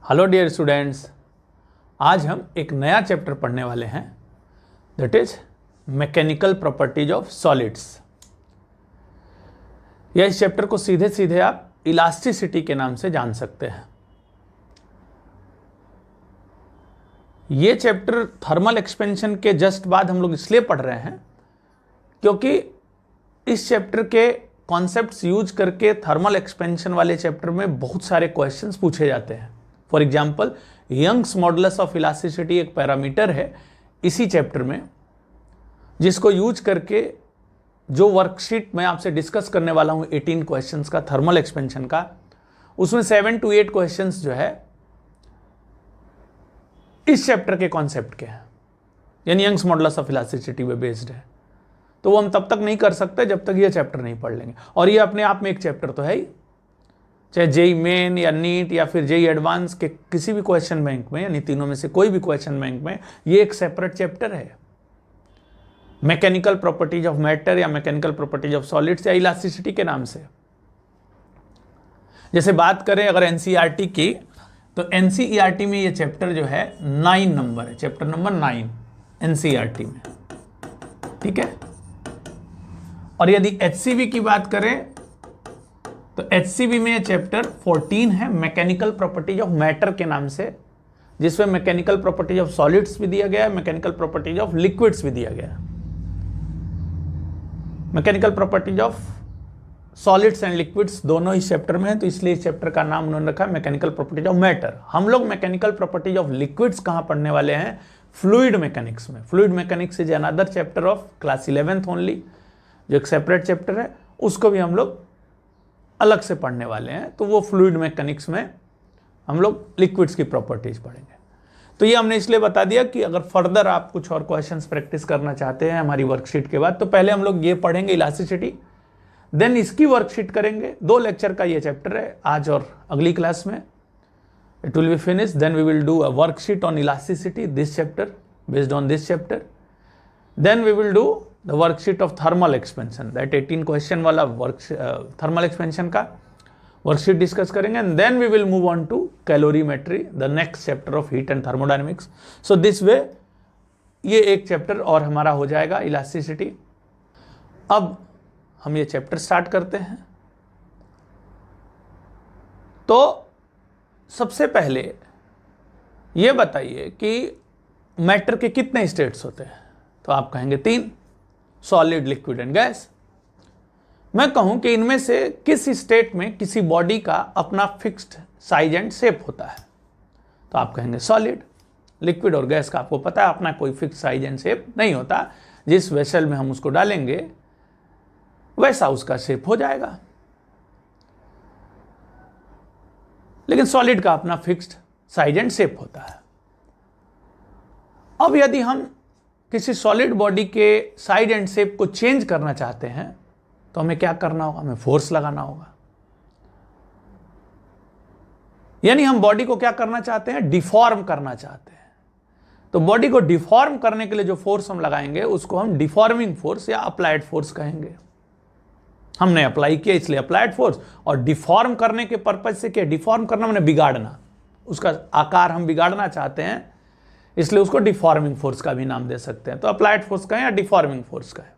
Hello dear students, आज हम एक नया चैप्टर पढ़ने वाले हैं, that is mechanical properties of solids. या इस चैप्टर को सीधे सीधे आप इलास्टिसिटी के नाम से जान सकते हैं। ये चैप्टर थर्मल एक्सपेंशन के जस्ट बाद हम लोग इसलिए पढ़ रहे हैं क्योंकि इस चैप्टर के कॉन्सेप्ट्स यूज करके थर्मल एक्सपेंशन वाले चैप्टर में बहुत सारे क्वेश्चंस पूछे जाते हैं। For example, Young's modulus of elasticity एक पैरामीटर है इसी चैप्टर में, जिसको यूज करके जो वर्कशीट मैं आपसे डिस्कस करने वाला हूं 18 क्वेश्चंस का थर्मल एक्सपेंशन का, उसमें 7 to 8 क्वेश्चंस जो है इस चैप्टर के कॉन्सेप्ट के हैं, यानी यंग्स मॉडुलस ऑफ इलास्टिसिटी पे बेस्ड है। तो वो हम तब तक नहीं कर सकते जब तक ये चैप्टर नहीं पढ़ लेंगे। और ये अपने आप में एक चैप्टर तो है ही, चाहे जेई मेन या नीट या फिर जेई एडवांस के किसी भी क्वेश्चन बैंक में, यानी तीनों में से कोई भी क्वेश्चन बैंक में, ये एक सेपरेट चैप्टर है। मैकेनिकल प्रॉपर्टीज ऑफ मैटर या मैकेनिकल प्रॉपर्टीज ऑफ सॉलिड्स या इलास्टिसिटी के नाम से। जैसे बात करें अगर एनसीईआरटी की, तो एनसीईआरटी में ये चैप्टर जो है 9 नंबर है, चैप्टर नंबर 9 एनसीईआरटी में, ठीक है। और यदि एचसीवी की बात करें तो एचसीवी में चैप्टर 14 है, मैकेनिकल प्रॉपर्टीज ऑफ मैटर के नाम से, जिसमें मैकेनिकल प्रॉपर्टीज ऑफ सॉलिड्स भी दिया गया है, मैकेनिकल प्रॉपर्टीज ऑफ लिक्विड्स भी दिया गया है। Mechanical properties of solids and liquids दोनों इस चैप्टर में है, तो इसलिए इस चैप्टर का नाम उन्होंने रखा है मैकेनिकल प्रॉपर्टीज ऑफ मैटर। हम लोग मैकेनिकल प्रॉपर्टीज ऑफ लिक्विड्स कहां पढ़ने वाले हैं? फ्लूइड मैकेनिक्स में। Fluid mechanics is another chapter of class 11th only, जो एक सेपरेट चैप्टर है, उसको भी हम लोग अलग से पढ़ने वाले हैं। तो वो फ्लूइड मैकेनिक्स में हम लोग लिक्विड्स की प्रॉपर्टीज पढ़ेंगे। तो ये हमने इसलिए बता दिया कि अगर फर्दर आप कुछ और क्वेश्चंस प्रैक्टिस करना चाहते हैं हमारी वर्कशीट के बाद, तो पहले हम लोग ये पढ़ेंगे इलास्टिसिटी, देन इसकी वर्कशीट करेंगे। 2 लेक्चर का ये चैप्टर है, आज और अगली क्लास में it will be finish. Then we will do a worksheet on elasticity, this chapter, based on this chapter. Then we will do the worksheet of thermal expansion, that 18 question वाला thermal expansion का worksheet discuss करेंगे। And then we will move on to calorimetry, the next chapter of heat and thermodynamics. So this way ये एक chapter और हमारा हो जाएगा elasticity. अब हम ये चैप्टर स्टार्ट करते हैं। तो सबसे पहले ये बताइए कि मैटर के कितने स्टेट्स होते हैं? तो आप कहेंगे 3, सॉलिड, लिक्विड एंड गैस। मैं कहूं कि इनमें से किस स्टेट में किसी बॉडी का अपना फिक्स्ड साइज एंड शेप होता है? तो आप कहेंगे सॉलिड। लिक्विड और गैस का आपको पता है अपना कोई फिक्स साइज एंड शेप नहीं होता, जिस वेसल में हम उसको डालेंगे वैसा उसका शेप हो जाएगा। लेकिन सॉलिड का अपना फिक्स्ड साइज एंड शेप होता है। अब यदि हम किसी सॉलिड बॉडी के साइज एंड शेप को चेंज करना चाहते हैं तो हमें क्या करना होगा? हमें फोर्स लगाना होगा। यानी हम बॉडी को क्या करना चाहते हैं? डिफॉर्म करना चाहते हैं। तो बॉडी को डिफॉर्म करने के लिए जो फोर्स हम लगाएंगे उसको हम डिफॉर्मिंग फोर्स या अप्लाइड फोर्स कहेंगे। हमने अप्लाई किया इसलिए अप्लाइड फोर्स, और डिफॉर्म करने के पर्पज से क्या? डिफॉर्म करना मैंने बिगाड़ना, उसका आकार हम बिगाड़ना चाहते हैं, इसलिए उसको डिफॉर्मिंग फोर्स का भी नाम दे सकते हैं। तो अप्लाइड फोर्स का है या डिफॉर्मिंग फोर्स का है।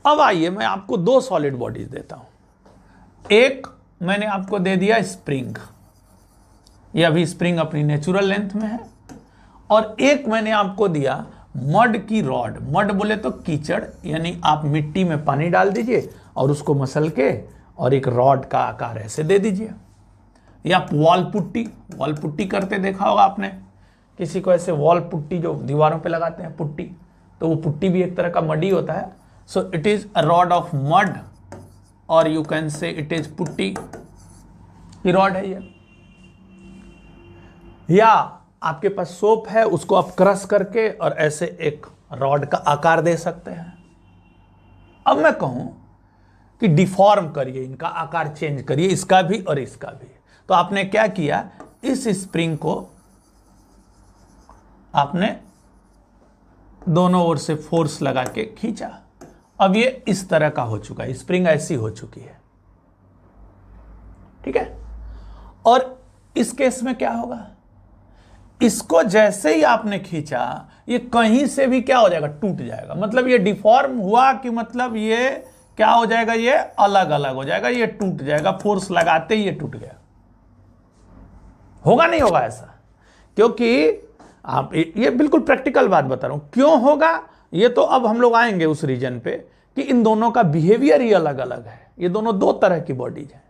अब आइए मैं आपको 2 सॉलिड बॉडीज देता हूं। एक मैंने आपको दे दिया स्प्रिंग, ये अभी स्प्रिंग अपनी नेचुरल लेंथ में है, और एक मैंने आपको दिया मड की रॉड। मड बोले तो कीचड़, यानी आप मिट्टी में पानी डाल दीजिए और उसको मसल के और एक रॉड का आकार ऐसे दे दीजिए। या वॉल पुट्टी, वॉल पुट्टी करते देखा होगा आपने किसी को, ऐसे वॉल पुट्टी जो दीवारों पे लगाते हैं पुट्टी, तो वो पुट्टी भी एक तरह का मड ही होता है। So it is a rod of mud, और you can say it is putty की रॉड है ये। या आपके पास सोप है, उसको आप क्रश करके और ऐसे एक रॉड का आकार दे सकते हैं। अब मैं कहूं कि डिफॉर्म करिए, इनका आकार चेंज करिए, इसका भी और इसका भी। तो आपने क्या किया? इस स्प्रिंग को आपने दोनों ओर से फोर्स लगा के खींचा, अब ये इस तरह का हो चुका है, स्प्रिंग ऐसी हो चुकी है, ठीक है। और इस केस में क्या होगा, इसको जैसे ही आपने खींचा ये कहीं से भी क्या हो जाएगा, टूट जाएगा। मतलब ये डिफॉर्म हुआ कि मतलब ये क्या हो जाएगा, ये अलग अलग हो जाएगा, ये टूट जाएगा, फोर्स लगाते ही ये टूट गया। होगा नहीं होगा ऐसा? क्योंकि आप ये बिल्कुल प्रैक्टिकल बात बता रहा हूं। क्यों होगा ये तो अब हम लोग आएंगे उस रीजन पे कि इन दोनों का बिहेवियर ही अलग अलग है। ये दोनों दो तरह की बॉडीज है।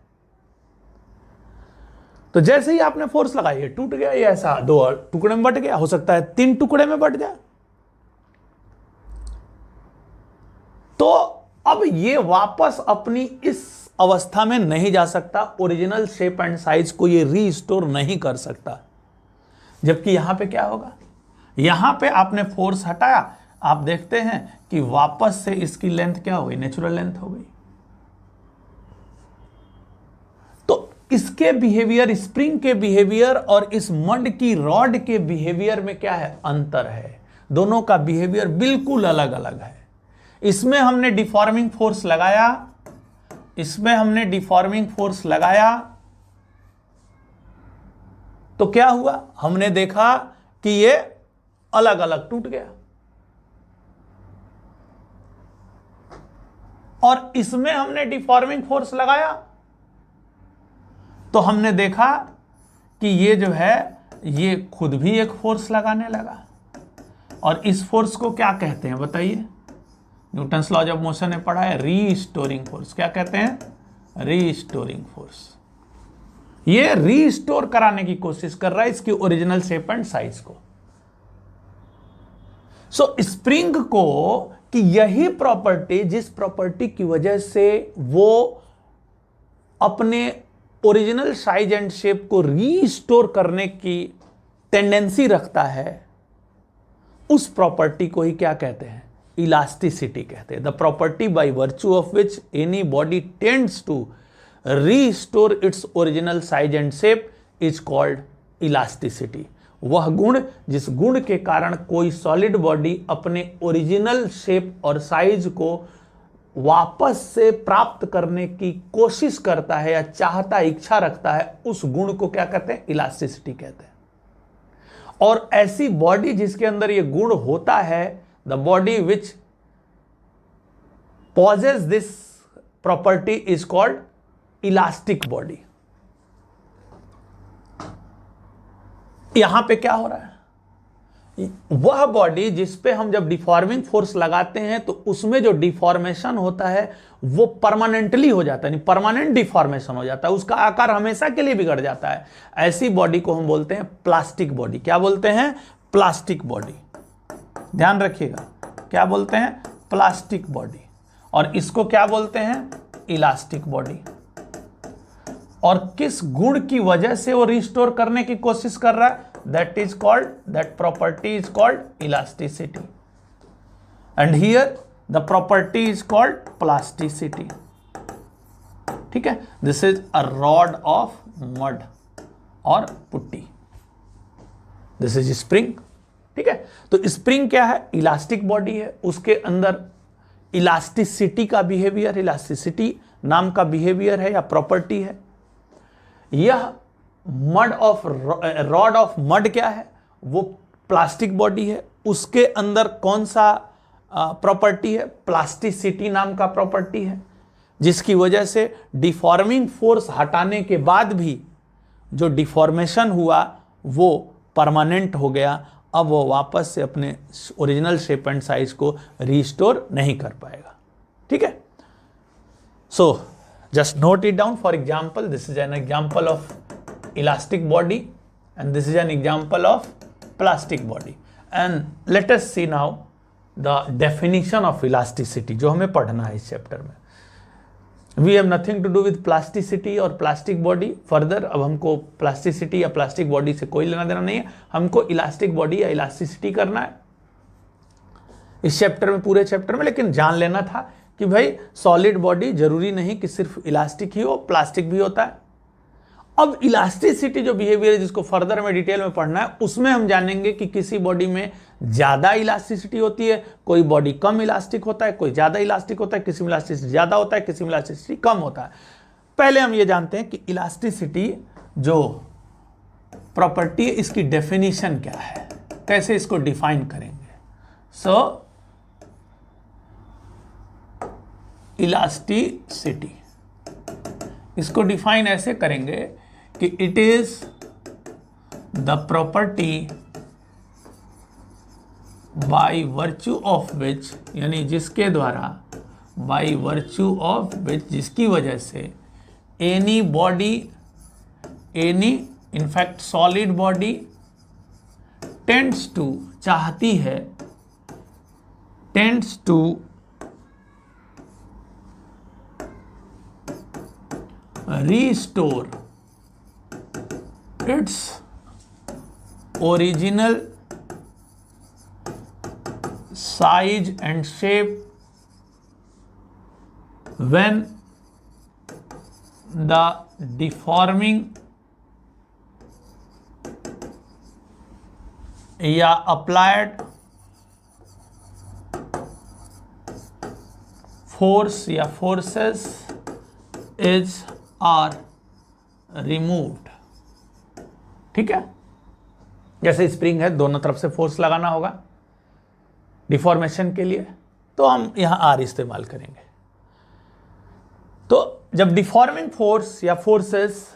तो जैसे ही आपने फोर्स लगाई ये टूट गया, ये ऐसा दो टुकड़े में बट गया, हो सकता है 3 टुकड़े में बट जाए। तो अब ये वापस अपनी इस अवस्था में नहीं जा सकता, ओरिजिनल शेप एंड साइज को ये रीस्टोर नहीं कर सकता। जबकि यहां पे क्या होगा, यहां पे आपने फोर्स हटाया, आप देखते हैं कि वापस से इसकी लेंथ क्या हो गई, नेचुरल लेंथ हो गई। तो इसके बिहेवियर, स्प्रिंग के बिहेवियर और इस मड की रॉड के बिहेवियर में क्या है, अंतर है। दोनों का बिहेवियर बिल्कुल अलग अलग है। इसमें हमने डिफॉर्मिंग फोर्स लगाया, इसमें हमने डिफॉर्मिंग फोर्स लगाया, तो क्या हुआ, हमने देखा कि ये अलग अलग टूट गया। और इसमें हमने डिफॉर्मिंग फोर्स लगाया तो हमने देखा कि ये जो है ये खुद भी एक फोर्स लगाने लगा। और इस फोर्स को क्या कहते हैं बताइए, न्यूटन्स लॉज ऑफ मोशन में पढ़ा है, रीस्टोरिंग फोर्स। क्या कहते हैं, रीस्टोरिंग फोर्स। ये रीस्टोर कराने की कोशिश कर रहा है इसकी ओरिजिनल शेप एंड साइज को। सो स्प्रिंग को कि यही प्रॉपर्टी, जिस प्रॉपर्टी की वजह से वो अपने ओरिजिनल साइज एंड शेप को रीस्टोर करने की टेंडेंसी रखता है, उस प्रॉपर्टी को ही क्या कहते हैं, इलास्टिसिटी कहते हैं। The property by virtue of which any body tends to restore its original size and shape is called elasticity. वह गुण जिस गुण के कारण कोई सॉलिड बॉडी अपने ओरिजिनल शेप और साइज को वापस से प्राप्त करने की कोशिश करता है या चाहता, इच्छा रखता है, उस गुण को क्या कहते हैं, इलास्टिसिटी कहते हैं। और ऐसी बॉडी जिसके अंदर यह गुण होता है, the body which possesses this property is called elastic body. यहां पे क्या हो रहा है, वह बॉडी जिस पे हम जब डिफॉर्मिंग फोर्स लगाते हैं तो उसमें जो डिफॉर्मेशन होता है वो परमानेंटली हो जाता है, परमानेंट डिफॉर्मेशन हो जाता है, उसका आकार हमेशा के लिए बिगड़ जाता है। ऐसी बॉडी को हम बोलते हैं प्लास्टिक बॉडी। क्या बोलते हैं, प्लास्टिक बॉडी। ध्यान रखिएगा, क्या बोलते हैं, प्लास्टिक बॉडी। और इसको क्या बोलते हैं, इलास्टिक बॉडी। और किस गुण की वजह से वो रिस्टोर करने की कोशिश कर रहा है, that is called, that property is called elasticity, and here the property is called plasticity. ठीक है, this is a rod of mud और पुट्टी, this is spring। ठीक है, तो स्प्रिंग क्या है, इलास्टिक बॉडी है, उसके अंदर इलास्टिसिटी का बिहेवियर, इलास्टिसिटी नाम का बिहेवियर है या प्रॉपर्टी है। यह mud of rod of mud क्या है, वो प्लास्टिक बॉडी है, उसके अंदर कौन सा प्रॉपर्टी है, प्लास्टिसिटी नाम का प्रॉपर्टी है, जिसकी वजह से डिफॉर्मिंग फोर्स हटाने के बाद भी जो डिफॉर्मेशन हुआ वो परमानेंट हो गया। अब वो वापस से अपने ओरिजिनल शेप एंड साइज को रिस्टोर नहीं कर पाएगा। ठीक है, so just note it down for example, this is an example of elastic body and this is an example of plastic body, and let us see now the definition of elasticity जो हमें पढ़ना है इस chapter में। we have nothing to do with plasticity और plastic body further। अब हमको plasticity या plastic body से कोई लेना देना नहीं है, हमको elastic body या elasticity करना है इस चैप्टर में, पूरे चैप्टर में। लेकिन जान लेना था कि भाई सॉलिड बॉडी जरूरी नहीं कि सिर्फ इलास्टिक ही हो, प्लास्टिक भी होता है। अब इलास्टिसिटी जो बिहेवियर है जिसको फर्दर में डिटेल में पढ़ना है, उसमें हम जानेंगे कि किसी बॉडी में ज्यादा इलास्टिसिटी होती है, कोई बॉडी कम इलास्टिक होता है, कोई ज्यादा इलास्टिक होता है, किसी में इलास्टिसिटी ज्यादा होता है, किसी में इलास्टिसिटी कम होता है। पहले हम ये जानते हैं कि इलास्टिसिटी जो प्रॉपर्टी इसकी डेफिनेशन क्या है, कैसे इसको डिफाइन करेंगे। सो इलास्टिसिटी, इसको डिफाइन ऐसे करेंगे कि it is the property by virtue of विच, यानी जिसके द्वारा, बाय वर्च्यू ऑफ विच, जिसकी वजह से any body, any in fact solid body tends to, चाहती है, tends to restore its original size and shape when the deforming या applied force या forces is आर रिमूव्ड। ठीक है, जैसे स्प्रिंग है, दोनों तरफ से फोर्स लगाना होगा डिफॉर्मेशन के लिए, तो हम यहां आर इस्तेमाल करेंगे। तो जब डिफॉर्मिंग फोर्स या फोर्सेस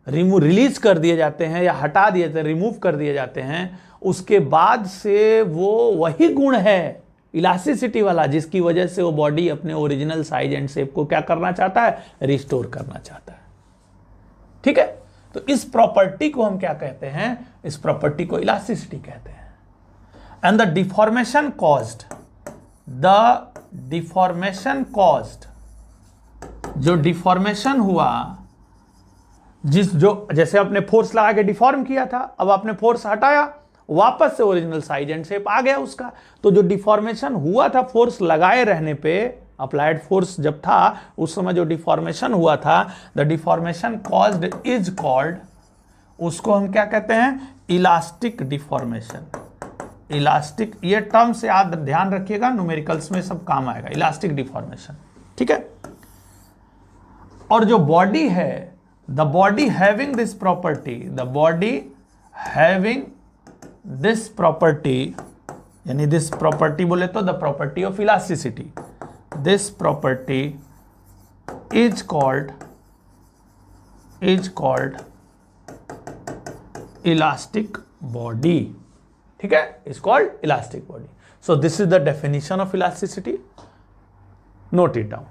रिलीज कर दिए जाते हैं या हटा दिए जाते हैं, रिमूव कर दिए जाते हैं, उसके बाद से वो वही गुण है इलास्टिसिटी वाला, जिसकी वजह से वो बॉडी अपने ओरिजिनल साइज एंड शेप को क्या करना चाहता है, रिस्टोर करना चाहता है। ठीक है, तो इस प्रॉपर्टी को हम क्या कहते हैं, इस प्रॉपर्टी को इलास्टिसिटी कहते हैं। And the deformation caused, the deformation caused, जो डिफॉर्मेशन हुआ, जैसे आपने फोर्स लगा के डिफॉर्म किया था, अब आपने फोर्स हटाया, वापस से ओरिजिनल साइज एंड शेप आ गया उसका। तो जो डिफॉर्मेशन हुआ था फोर्स लगाए रहने पे, अप्लाइड फोर्स जब था उस समय जो डिफॉर्मेशन हुआ था, the deformation caused is called, उसको हम क्या कहते हैं, इलास्टिक डिफॉर्मेशन। इलास्टिक, ये टर्म से आप ध्यान रखिएगा, न्यूमेरिकल्स में सब काम आएगा, इलास्टिक डिफॉर्मेशन। ठीक है, और जो बॉडी है, the body having this property, the body having this property, यानी दिस प्रॉपर्टी बोले तो the property of elasticity, this property is called elastic body. ठीक है, is called elastic body. So this is the definition of elasticity, note it down.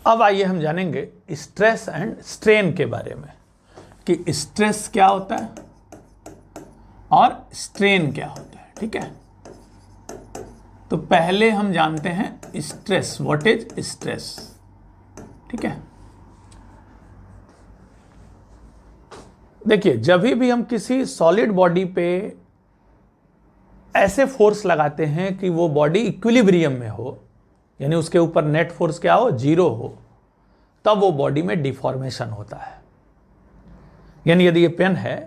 अब आइए हम जानेंगे stress and strain के बारे में, कि स्ट्रेस क्या होता है और स्ट्रेन क्या होता है। ठीक है, तो पहले हम जानते हैं स्ट्रेस, व्हाट इज स्ट्रेस। ठीक है, देखिए, जब भी हम किसी सॉलिड बॉडी पे ऐसे फोर्स लगाते हैं कि वो बॉडी इक्विलिब्रियम में हो, यानी उसके ऊपर नेट फोर्स क्या हो, जीरो हो, तब वो बॉडी में डिफॉर्मेशन होता है। यानी यदि ये पेन है,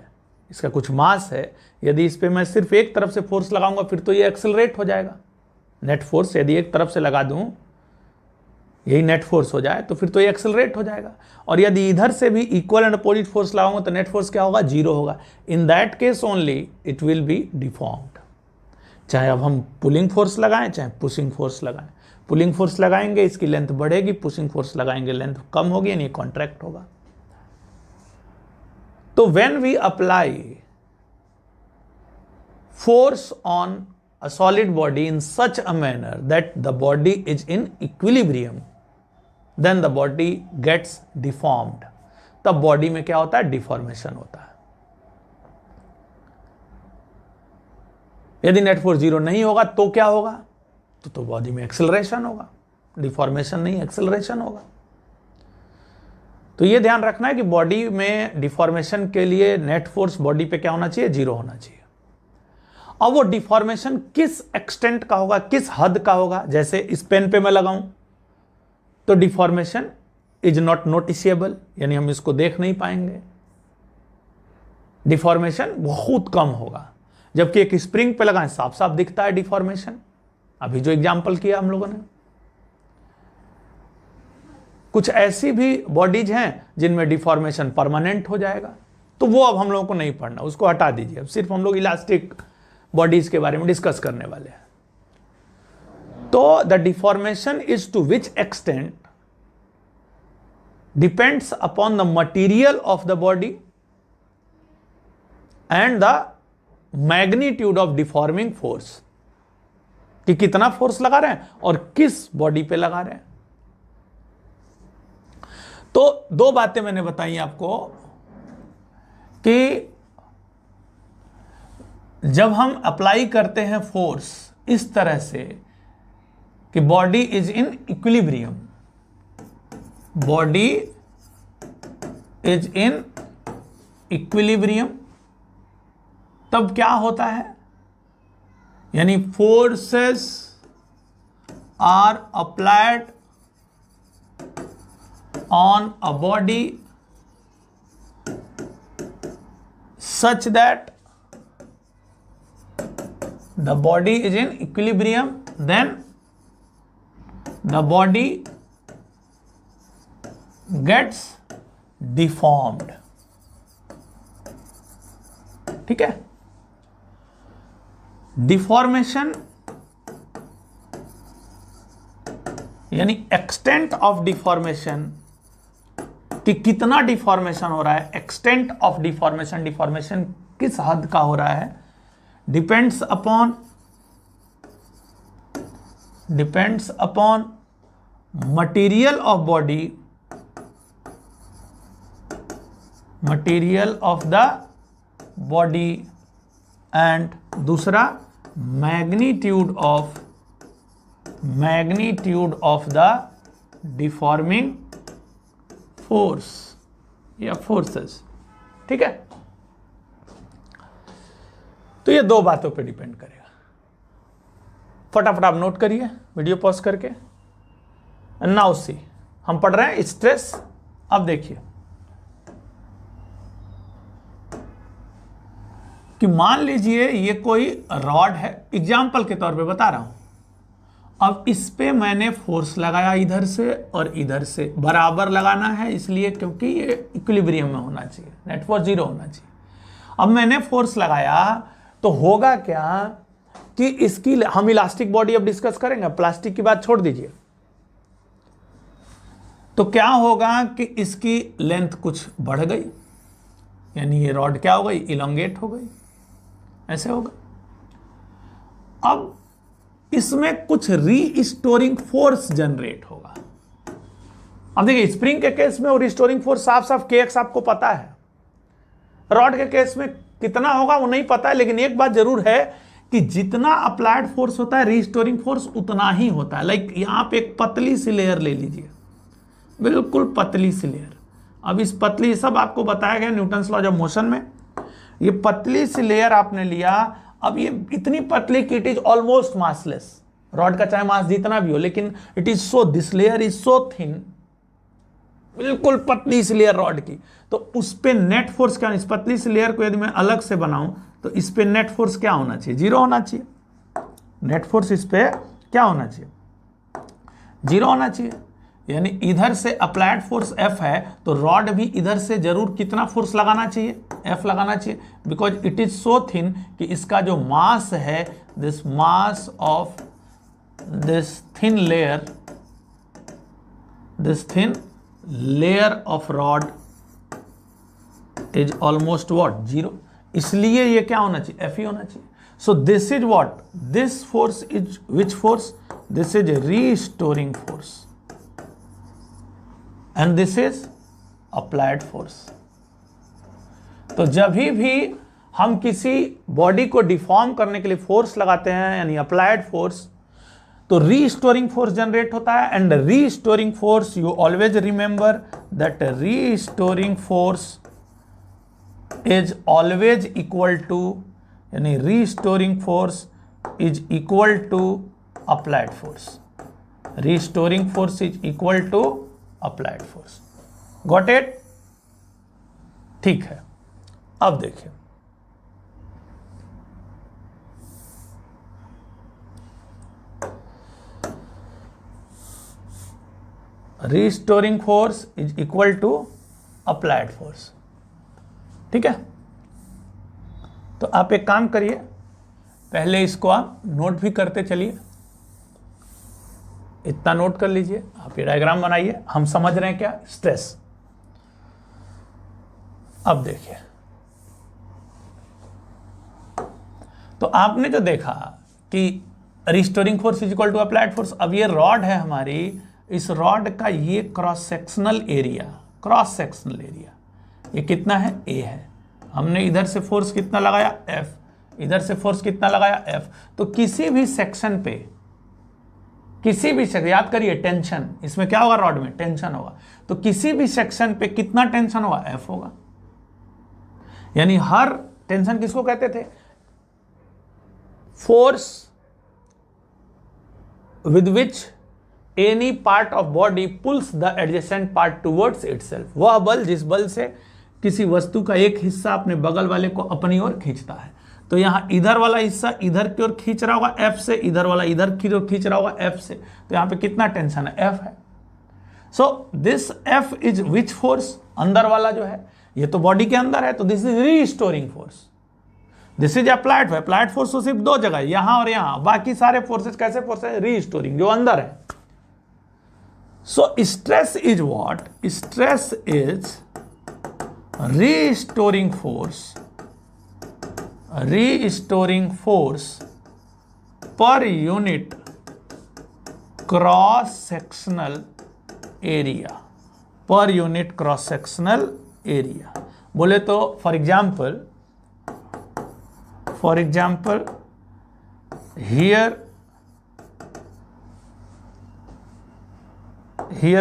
इसका कुछ मास है, यदि इस पे मैं सिर्फ एक तरफ से फोर्स लगाऊंगा फिर तो ये एक्सेलरेट हो जाएगा। नेट फोर्स यदि एक तरफ से लगा दूं, यही नेट फोर्स हो जाए, तो फिर तो ये एक्सेलरेट हो जाएगा। और यदि इधर से भी इक्वल एंड अपोजिट फोर्स लगाऊंगा तो नेट फोर्स क्या होगा, जीरो होगा। In that case only it will be deformed. चाहे अब हम पुलिंग फोर्स लगाएं, चाहे पुशिंग फोर्स लगाएं। पुलिंग फोर्स लगाएंगे, इसकी लेंथ बढ़ेगी, पुशिंग फोर्स लगाएंगे, लेंथ कम होगी, यानी कॉन्ट्रैक्ट होगा। तो when we apply force on a solid body in such a manner that the body is in equilibrium, then the body gets deformed. तब बॉडी में क्या होता है, डिफॉर्मेशन होता है। यदि नेट फोर्स जीरो नहीं होगा तो क्या होगा, तो बॉडी में एक्सेलरेशन होगा, डिफॉर्मेशन नहीं, एक्सेलरेशन होगा। तो ये ध्यान रखना है कि बॉडी में डिफॉर्मेशन के लिए नेट फोर्स बॉडी पे क्या होना चाहिए, जीरो होना चाहिए। अब वो डिफॉर्मेशन किस एक्सटेंट का होगा, किस हद का होगा। जैसे इस पेन पे मैं लगाऊं तो डिफॉर्मेशन इज नॉट नोटिसेबल, यानी हम इसको देख नहीं पाएंगे, डिफॉर्मेशन बहुत कम होगा। जबकि एक स्प्रिंग पे लगाएं साफ साफ दिखता है डिफॉर्मेशन, अभी जो एग्जांपल किया हम लोगों ने। कुछ ऐसी भी बॉडीज हैं जिनमें डिफॉर्मेशन परमानेंट हो जाएगा, तो वो अब हम लोगों को नहीं पढ़ना, उसको हटा दीजिए। अब सिर्फ हम लोग इलास्टिक बॉडीज के बारे में डिस्कस करने वाले हैं। तो the deformation is to which extent depends upon the material of the body and the magnitude of deforming force, कि कितना फोर्स लगा रहे हैं और किस बॉडी पे लगा रहे हैं। तो दो बातें मैंने बताई आपको कि जब हम अप्लाई करते हैं फोर्स इस तरह से कि body is in equilibrium, body is in equilibrium, तब क्या होता है, यानी forces are applied on a body such that the body is in equilibrium, then the body gets deformed. ठीक है, डिफॉर्मेशन यानी एक्सटेंट ऑफ डिफॉर्मेशन, कि कितना डिफॉर्मेशन हो रहा है, एक्सटेंट ऑफ डिफॉर्मेशन, डिफॉर्मेशन किस हद का हो रहा है, depends upon material of body, material of the body, and दूसरा magnitude of the deforming force या फोर्सेस। ठीक है, तो ये दो बातों पे डिपेंड करेगा। फटाफट आप नोट करिए वीडियो पॉज करके। नाउ सी, हम पढ़ रहे हैं स्ट्रेस। अब देखिए कि मान लीजिए ये कोई रॉड है, एग्जाम्पल के तौर पे बता रहा हूं। अब इस पे मैंने फोर्स लगाया इधर से और इधर से, बराबर लगाना है इसलिए क्योंकि ये इक्विलिब्रियम में होना चाहिए, नेट फोर्स 0 होना चाहिए। अब मैंने फोर्स लगाया तो होगा क्या कि इसकी, हम इलास्टिक बॉडी अब डिस्कस करेंगे, प्लास्टिक की बात छोड़ दीजिए। तो क्या होगा कि इसकी लेंथ कुछ बढ़ गई, यानी ये रॉड क्या हो गई, इलोंगेट हो गई, ऐसे होगा। अब इसमें कुछ रीस्टोरिंग फोर्स जनरेट होगा। अब देखिए स्प्रिंग के केस में और रिस्टोरिंग फोर्स साफ साफ kx आपको पता है, रॉड के केस में कितना होगा वो नहीं पता है, लेकिन एक बात जरूर है कि जितना अप्लाइड फोर्स होता है रिस्टोरिंग फोर्स उतना ही होता है। लाइक यहां पे एक पतली सी लेयर ले लीजिए, बिल्कुल पतली सी लेयर। अब इस पतली, सब आपको बताया गया न्यूटन्स लॉज ऑफ मोशन में, ये पतली सी लेयर आपने लिया। अब ये इतनी पतली कि it is almost massless, rod का चाहे मास जितना भी हो, लेकिन it is so, this layer is so thin, बिल्कुल पतली सी लेयर रॉड की। तो उस पे नेट फोर्स क्या, इस पतली सी लेयर को यदि मैं अलग से बनाऊं तो इस पे नेट फोर्स क्या होना चाहिए, 0 होना चाहिए। नेट फोर्स इस पे क्या होना चाहिए, 0 होना चाहिए। यानी इधर से अप्लाइड फोर्स F है तो रॉड भी इधर से जरूर कितना फोर्स लगाना चाहिए, F लगाना चाहिए, because it is so thin कि इसका जो मास है, this mass of this thin layer of rod is almost what, 0। इसलिए ये क्या होना चाहिए, F ही होना चाहिए। So this is what, this force is which force, this is restoring force and this is applied force। तो जब भी हम किसी बॉडी को डिफॉर्म करने के लिए फोर्स लगाते हैं, यानी अप्लाइड फोर्स, तो रीस्टोरिंग फोर्स जनरेट होता है। And restoring force, you always remember that restoring force is always equal to, यानी restoring force is equal to applied force. Restoring force is equal to applied force. Got it? ठीक है, अब देखिए restoring force is equal to applied force. ठीक है, तो आप एक काम करिए, पहले इसको आप नोट भी करते चलिए, इतना नोट कर लीजिए, आप ये डायग्राम बनाइए। हम समझ रहे हैं क्या, स्ट्रेस। अब देखिए, तो आपने जो देखा कि restoring force is equal to applied force. अब ये रॉड है हमारी, इस रॉड का ये क्रॉस सेक्शनल एरिया ये कितना है, ए है। हमने इधर से फोर्स कितना लगाया, एफ, इधर से फोर्स कितना लगाया, एफ। तो किसी भी सेक्शन पे, याद करिए टेंशन, इसमें क्या होगा, रॉड में टेंशन होगा, तो किसी भी सेक्शन पे कितना टेंशन होगा, एफ होगा। यानी हर टेंशन किसको कहते थे, force with which any part of body pulls the adjacent part towards itself. वह बल जिस बल से किसी वस्तु का एक हिस्सा अपने बगल वाले को अपनी ओर खींचता है। तो यहां इधर वाला हिस्सा इधर की ओर खींच रहा होगा एफ से, इधर वाला इधर की ओर खींच रहा होगा एफ से, तो यहां पे कितना टेंशन है, एफ है। So this F is which force, अंदर वाला जो है ये तो बॉडी के अंदर है, तो this is restoring force. This is applied force तो सिर्फ दो जगह, यहां और यहां, बाकी सारे फोर्सेस कैसे फोर्स है, रीस्टोरिंग, जो अंदर है। So stress is what, stress is restoring force per unit cross sectional area, बोले तो फॉर एग्जाम्पल हियर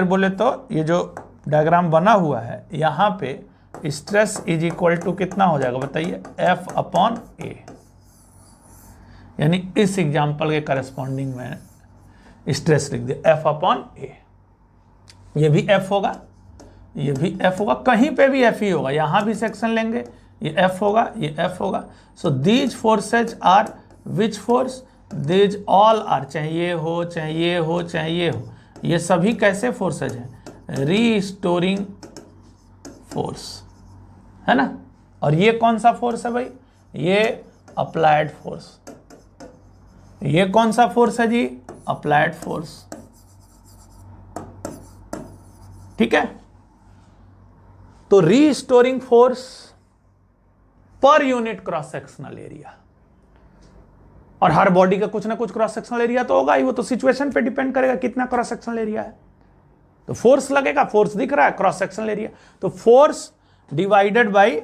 बोले तो ये जो डायग्राम बना हुआ है यहां पे स्ट्रेस इज इक्वल टू कितना हो जाएगा बताइए, एफ अपॉन ए। यानी इस एग्जाम्पल के करस्पॉन्डिंग में स्ट्रेस लिख दिया, एफ अपॉन ए। ये भी एफ होगा, ये भी एफ होगा, कहीं पे भी एफ ही होगा, यहां भी सेक्शन लेंगे, ये एफ होगा, ये एफ होगा। So these forces are which force, these all are, चाहे हो, ये सभी कैसे फोर्सेज हैं, रीस्टोरिंग फोर्स है ना। और ये कौन सा फोर्स है भाई, ये अप्लाइड फोर्स। ये कौन सा फोर्स है जी, अप्लाइड फोर्स। ठीक है, तो restoring force per unit cross sectional area, और हर बॉडी का कुछ ना कुछ क्रॉस सेक्शनल एरिया तो होगा ही, वो तो सिचुएशन पे डिपेंड करेगा कितना क्रॉस सेक्शनल एरिया है। तो फोर्स लगेगा, फोर्स दिख रहा है, क्रॉस सेक्शनल एरिया, तो force divided by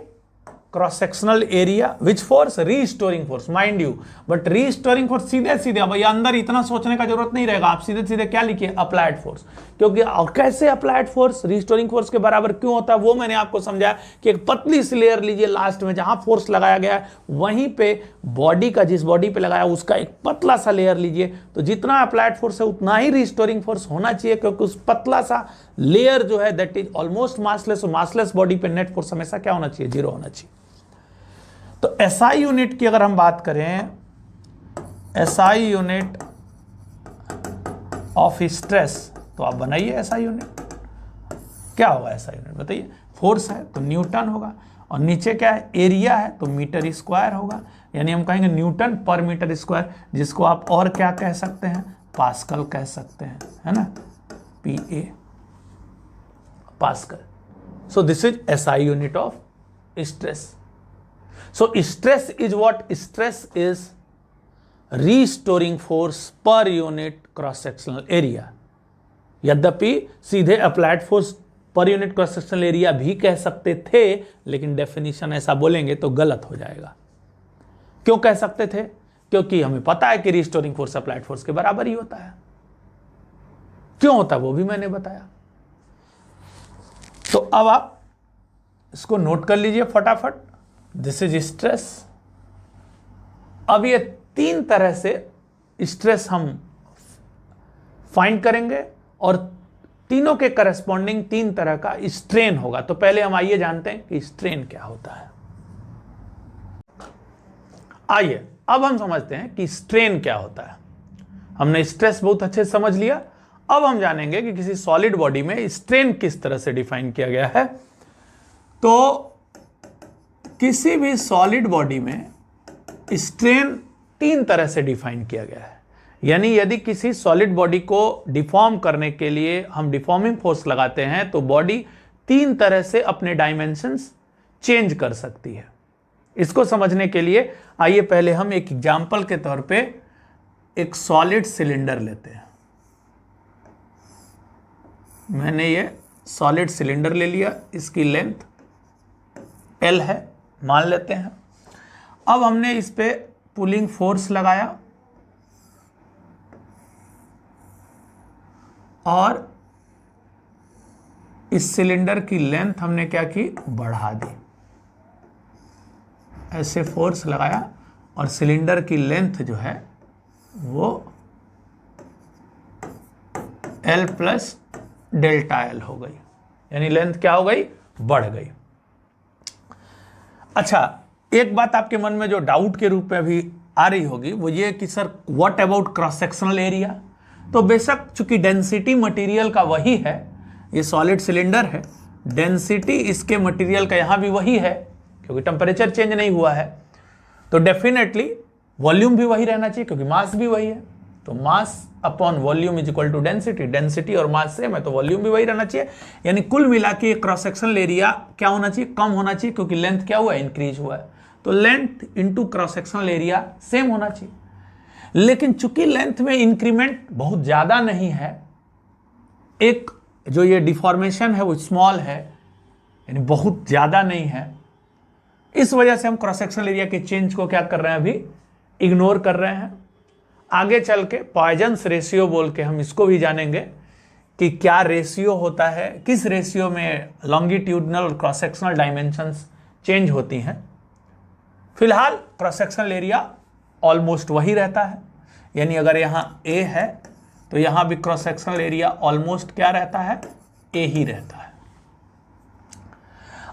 cross sectional area, which force, restoring force, mind you. But restoring force सीधे सीधे भैया अंदर इतना सोचने का जरूरत नहीं रहेगा, आप सीधे सीधे क्या लिखिए, अप्लाइड फोर्स। क्योंकि कैसे अप्लाइड फोर्स रीस्टोरिंग फोर्स के बराबर क्यों होता है वो मैंने आपको समझाया कि एक पतली सी लेयर लीजिए लास्ट में, जहां फोर्स लगाया गया है वहीं पे बॉडी का, जिस बॉडी पे लगाया उसका एक पतला सा लेयर लीजिए, तो जितना अप्लाइड फोर्स है उतना ही रीस्टोरिंग फोर्स होना चाहिए, क्योंकि उस पतला सा लेयर जो है that is almost massless, massless body पे नेट फोर्स हमेशा क्या होना चाहिए, जीरो होना चाहिए। तो एसआई यूनिट की अगर हम बात करें, एसआई यूनिट ऑफ स्ट्रेस, तो आप बनाइए एसआई यूनिट। क्या होगा एसआई यूनिट बताइए, फोर्स है तो न्यूटन होगा, और नीचे क्या है, एरिया है तो मीटर स्क्वायर होगा। यानी हम कहेंगे न्यूटन पर मीटर स्क्वायर, जिसको आप और क्या कह सकते हैं, पास्कल कह सकते हैं, है ना, PA, pascal. So this is SI unit of stress. So stress is what? Stress is restoring force per unit cross sectional area। यद्यपि सीधे applied force per unit cross sectional area भी कह सकते थे, लेकिन डेफिनेशन ऐसा बोलेंगे तो गलत हो जाएगा। क्यों कह सकते थे, क्योंकि हमें पता है कि रिस्टोरिंग फोर्स अप्लाइड फोर्स के बराबर ही होता है। क्यों होता है वो भी मैंने बताया। तो अब आप इसको नोट कर लीजिए फटाफट, दिस इज स्ट्रेस। अब ये तीन तरह से स्ट्रेस हम फाइंड करेंगे, और तीनों के करस्पॉन्डिंग तीन तरह का स्ट्रेन होगा। तो पहले हम आइए जानते हैं कि स्ट्रेन क्या होता है। आइए अब हम समझते हैं कि स्ट्रेन क्या होता है। हमने स्ट्रेस बहुत अच्छे से समझ लिया, अब हम जानेंगे कि किसी सॉलिड बॉडी में स्ट्रेन किस तरह से डिफाइन किया गया है। तो किसी भी सॉलिड बॉडी में स्ट्रेन 3 तरह से डिफाइन किया गया है। यानी यदि किसी सॉलिड बॉडी को डिफॉर्म करने के लिए हम डिफॉर्मिंग फोर्स लगाते हैं तो बॉडी 3 तरह से अपने डायमेंशंस चेंज कर सकती है। इसको समझने के लिए आइए पहले हम एक एग्जाम्पल के तौर पे एक सॉलिड सिलेंडर लेते हैं। मैंने ये सॉलिड सिलेंडर ले लिया, इसकी लेंथ L है मान लेते हैं। अब हमने इस पे पुलिंग फोर्स लगाया और इस सिलेंडर की लेंथ हमने क्या की, बढ़ा दी। ऐसे फोर्स लगाया और सिलेंडर की लेंथ जो है वो L प्लस डेल्टा L हो गई, यानी लेंथ क्या हो गई, बढ़ गई। अच्छा, एक बात आपके मन में जो डाउट के रूप में अभी आ रही होगी वो ये कि sir what about cross sectional area. तो बेशक चूंकि डेंसिटी मटेरियल का वही है, ये सॉलिड सिलेंडर है, डेंसिटी इसके मटेरियल का यहां भी वही है क्योंकि टेम्परेचर चेंज नहीं हुआ है, तो डेफिनेटली वॉल्यूम भी वही रहना चाहिए क्योंकि मास भी वही है। तो mass upon volume is equal to density, density और मास सेम है तो वॉल्यूम भी वही रहना चाहिए। यानी कुल मिला के क्रॉस सेक्शनल एरिया क्या होना चाहिए, कम होना चाहिए क्योंकि लेंथ क्या हुआ है, इंक्रीज हुआ है। तो length into cross sectional area same होना चाहिए। लेकिन चूंकि लेंथ में इंक्रीमेंट बहुत ज्यादा नहीं है, एक जो ये डिफॉर्मेशन है वो स्मॉल है, यानी बहुत ज्यादा नहीं है, इस वजह से हम क्रॉस सेक्शनल एरिया के चेंज को क्या कर रहे हैं, अभी इग्नोर कर रहे हैं। आगे चल के पॉइजन्स रेशियो बोल के हम इसको भी जानेंगे कि क्या रेशियो होता है, किस रेशियो में लॉन्गिट्यूडनल और क्रॉस सेक्शनल डायमेंशंस चेंज होती हैं। फिलहाल क्रॉस सेक्शनल एरिया ऑलमोस्ट वही रहता है, यानी अगर यहाँ A है तो यहाँ भी क्रॉस सेक्शनल एरिया ऑलमोस्ट क्या रहता है, A ही रहता है।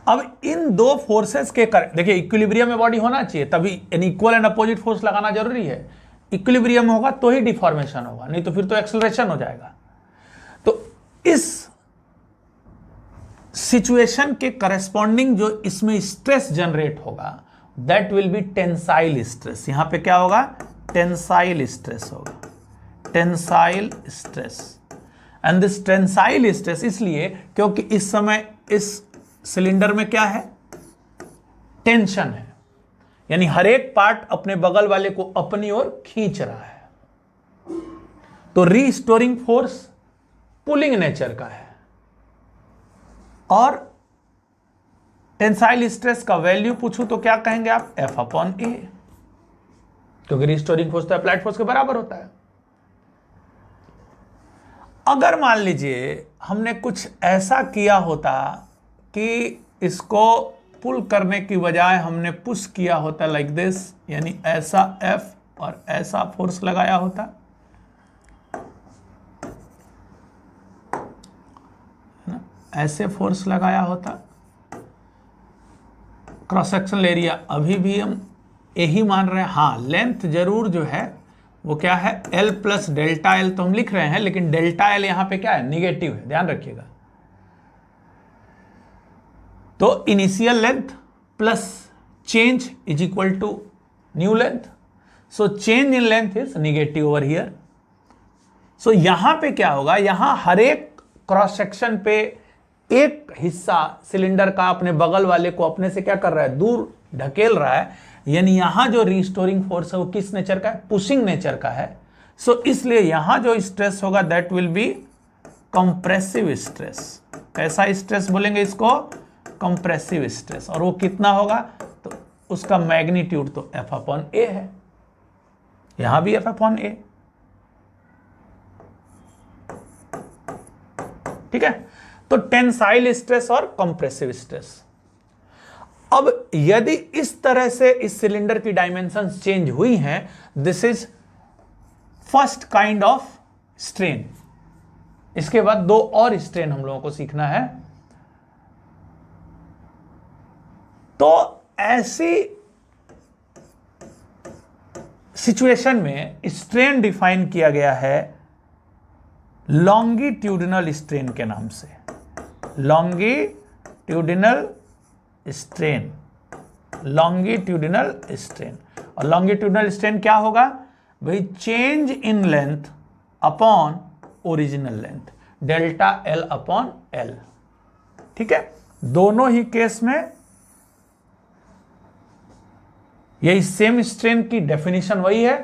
अब इन दो फोर्सेस के देखिए इक्विलिब्रियम में बॉडी होना चाहिए, तभी इक्वल एंड अपोजिट फोर्स लगाना जरूरी है। इक्विलिब्रियम होगा तो ही डिफॉर्मेशन होगा, नहीं तो फिर तो एक्सेलरेशन हो जाएगा। तो इस सिचुएशन के करस्पॉन्डिंग जो इसमें स्ट्रेस जनरेट होगा that will B tensile stress. यहां पे क्या होगा, टेंसाइल स्ट्रेस होगा, tensile stress. And this tensile stress इसलिए क्योंकि इस समय इस सिलेंडर में क्या है, टेंशन है, यानी हर एक पार्ट अपने बगल वाले को अपनी ओर खींच रहा है। तो रीस्टोरिंग फोर्स पुलिंग नेचर का है और टेंसाइल स्ट्रेस का वैल्यू पूछूं तो क्या कहेंगे आप, F अपॉन A, क्योंकि रीस्टोरिंग फोर्स तो अप्लाइड फोर्स के बराबर होता है। अगर मान लीजिए हमने कुछ ऐसा किया होता कि इसको पुल करने की बजाय हमने पुश किया होता लाइक दिस, यानी ऐसा F और ऐसा फोर्स लगाया होता, ऐसे फोर्स लगाया होता, क्रॉस सेक्शनल एरिया अभी भी हम यही मान रहे हैं। हाँ, लेंथ जरूर जो है वो क्या है, L प्लस डेल्टा L तो हम लिख रहे हैं, लेकिन डेल्टा L यहां पे क्या है, निगेटिव है, ध्यान रखिएगा। तो initial length plus change is equal to new length, so change in length is negative over here. So यहां पे क्या होगा, यहां हर एक क्रॉस सेक्शन पे एक हिस्सा सिलेंडर का अपने बगल वाले को अपने से क्या कर रहा है, दूर ढकेल रहा है, यानी यहां जो रीस्टोरिंग फोर्स है वो किस नेचर का है, पुशिंग नेचर का है। सो इसलिए यहां जो स्ट्रेस होगा that will B compressive stress. कैसा स्ट्रेस बोलेंगे इसको, कंप्रेसिव स्ट्रेस। और वो कितना होगा, तो उसका मैग्नीट्यूड तो F अपॉन A है, यहां भी F अपॉन A, ठीक है। तो टेंसाइल स्ट्रेस और कंप्रेसिव स्ट्रेस। अब यदि इस तरह से इस सिलेंडर की डायमेंशंस चेंज हुई हैं, this is first kind of strain. इसके बाद दो और स्ट्रेन हम लोगों को सीखना है। तो ऐसी सिचुएशन में स्ट्रेन डिफाइन किया गया है लॉन्गिट्यूडिनल स्ट्रेन के नाम से, लॉन्गिट्यूडिनल स्ट्रेन, लॉन्गिट्यूडिनल स्ट्रेन। और लॉन्गिट्यूडिनल स्ट्रेन क्या होगा भाई, change in length upon original length, delta L upon L. ठीक है, दोनों ही केस में यही सेम स्ट्रेन की डेफिनेशन वही है,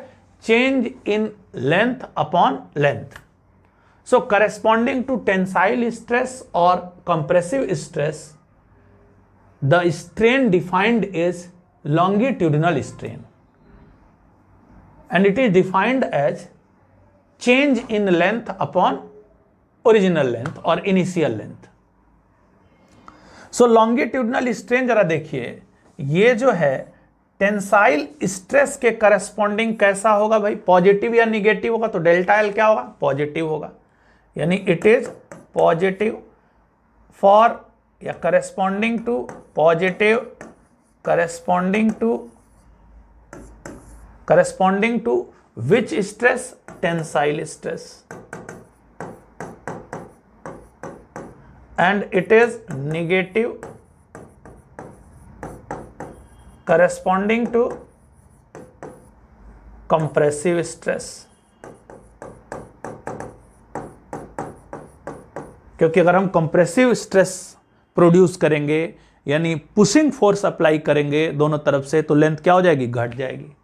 change in length upon length. So corresponding to tensile stress और compressive stress, the strain defined is longitudinal strain and it is defined as change in length upon original length or initial length. So longitudinal strain जरा देखिए, ये जो है tensile stress के corresponding कैसा होगा भाई, पॉजिटिव या निगेटिव होगा, तो डेल्टा एल क्या होगा, पॉजिटिव होगा, यानी इट इज पॉजिटिव फॉर या corresponding to positive, corresponding to which stress, tensile stress, and it is negative corresponding to compressive stress। क्योंकि अगर हम कंप्रेसिव स्ट्रेस प्रोड्यूस करेंगे यानी पुशिंग फोर्स अप्लाई करेंगे दोनों तरफ से, तो लेंथ क्या हो जाएगी, घट जाएगी।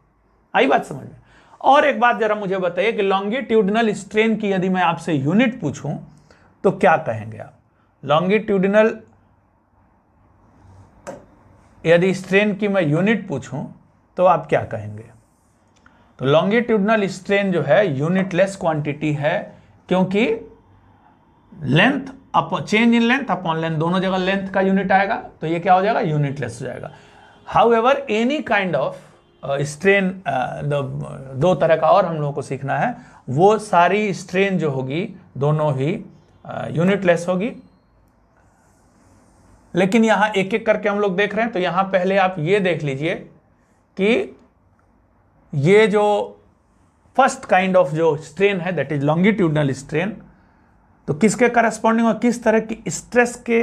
आई बात समझ में। और एक बात जरा मुझे बताइए कि लॉन्गिट्यूडिनल स्ट्रेन की यदि मैं आपसे यूनिट पूछूं तो क्या कहेंगे आप? लॉन्गिट्यूडिनल यदि स्ट्रेन की मैं यूनिट पूछूं तो आप क्या कहेंगे? तो लॉन्गिट्यूडिनल स्ट्रेन जो है यूनिटलेस क्वांटिटी है, क्योंकि length change in length upon length, दोनों जगह लेंथ का यूनिट आएगा, तो ये क्या हो जाएगा, यूनिटलेस हो जाएगा। However any kind of strain, दो तरह का और हम लोगों को सीखना है, वो सारी स्ट्रेन जो होगी दोनों ही यूनिटलेस होगी। लेकिन यहां एक एक करके हम लोग देख रहे हैं, तो यहां पहले आप ये देख लीजिए कि ये जो फर्स्ट काइंड ऑफ जो स्ट्रेन है दैट इज लॉन्गिट्यूडिनल स्ट्रेन, तो किसके करस्पॉन्डिंग और किस तरह की स्ट्रेस के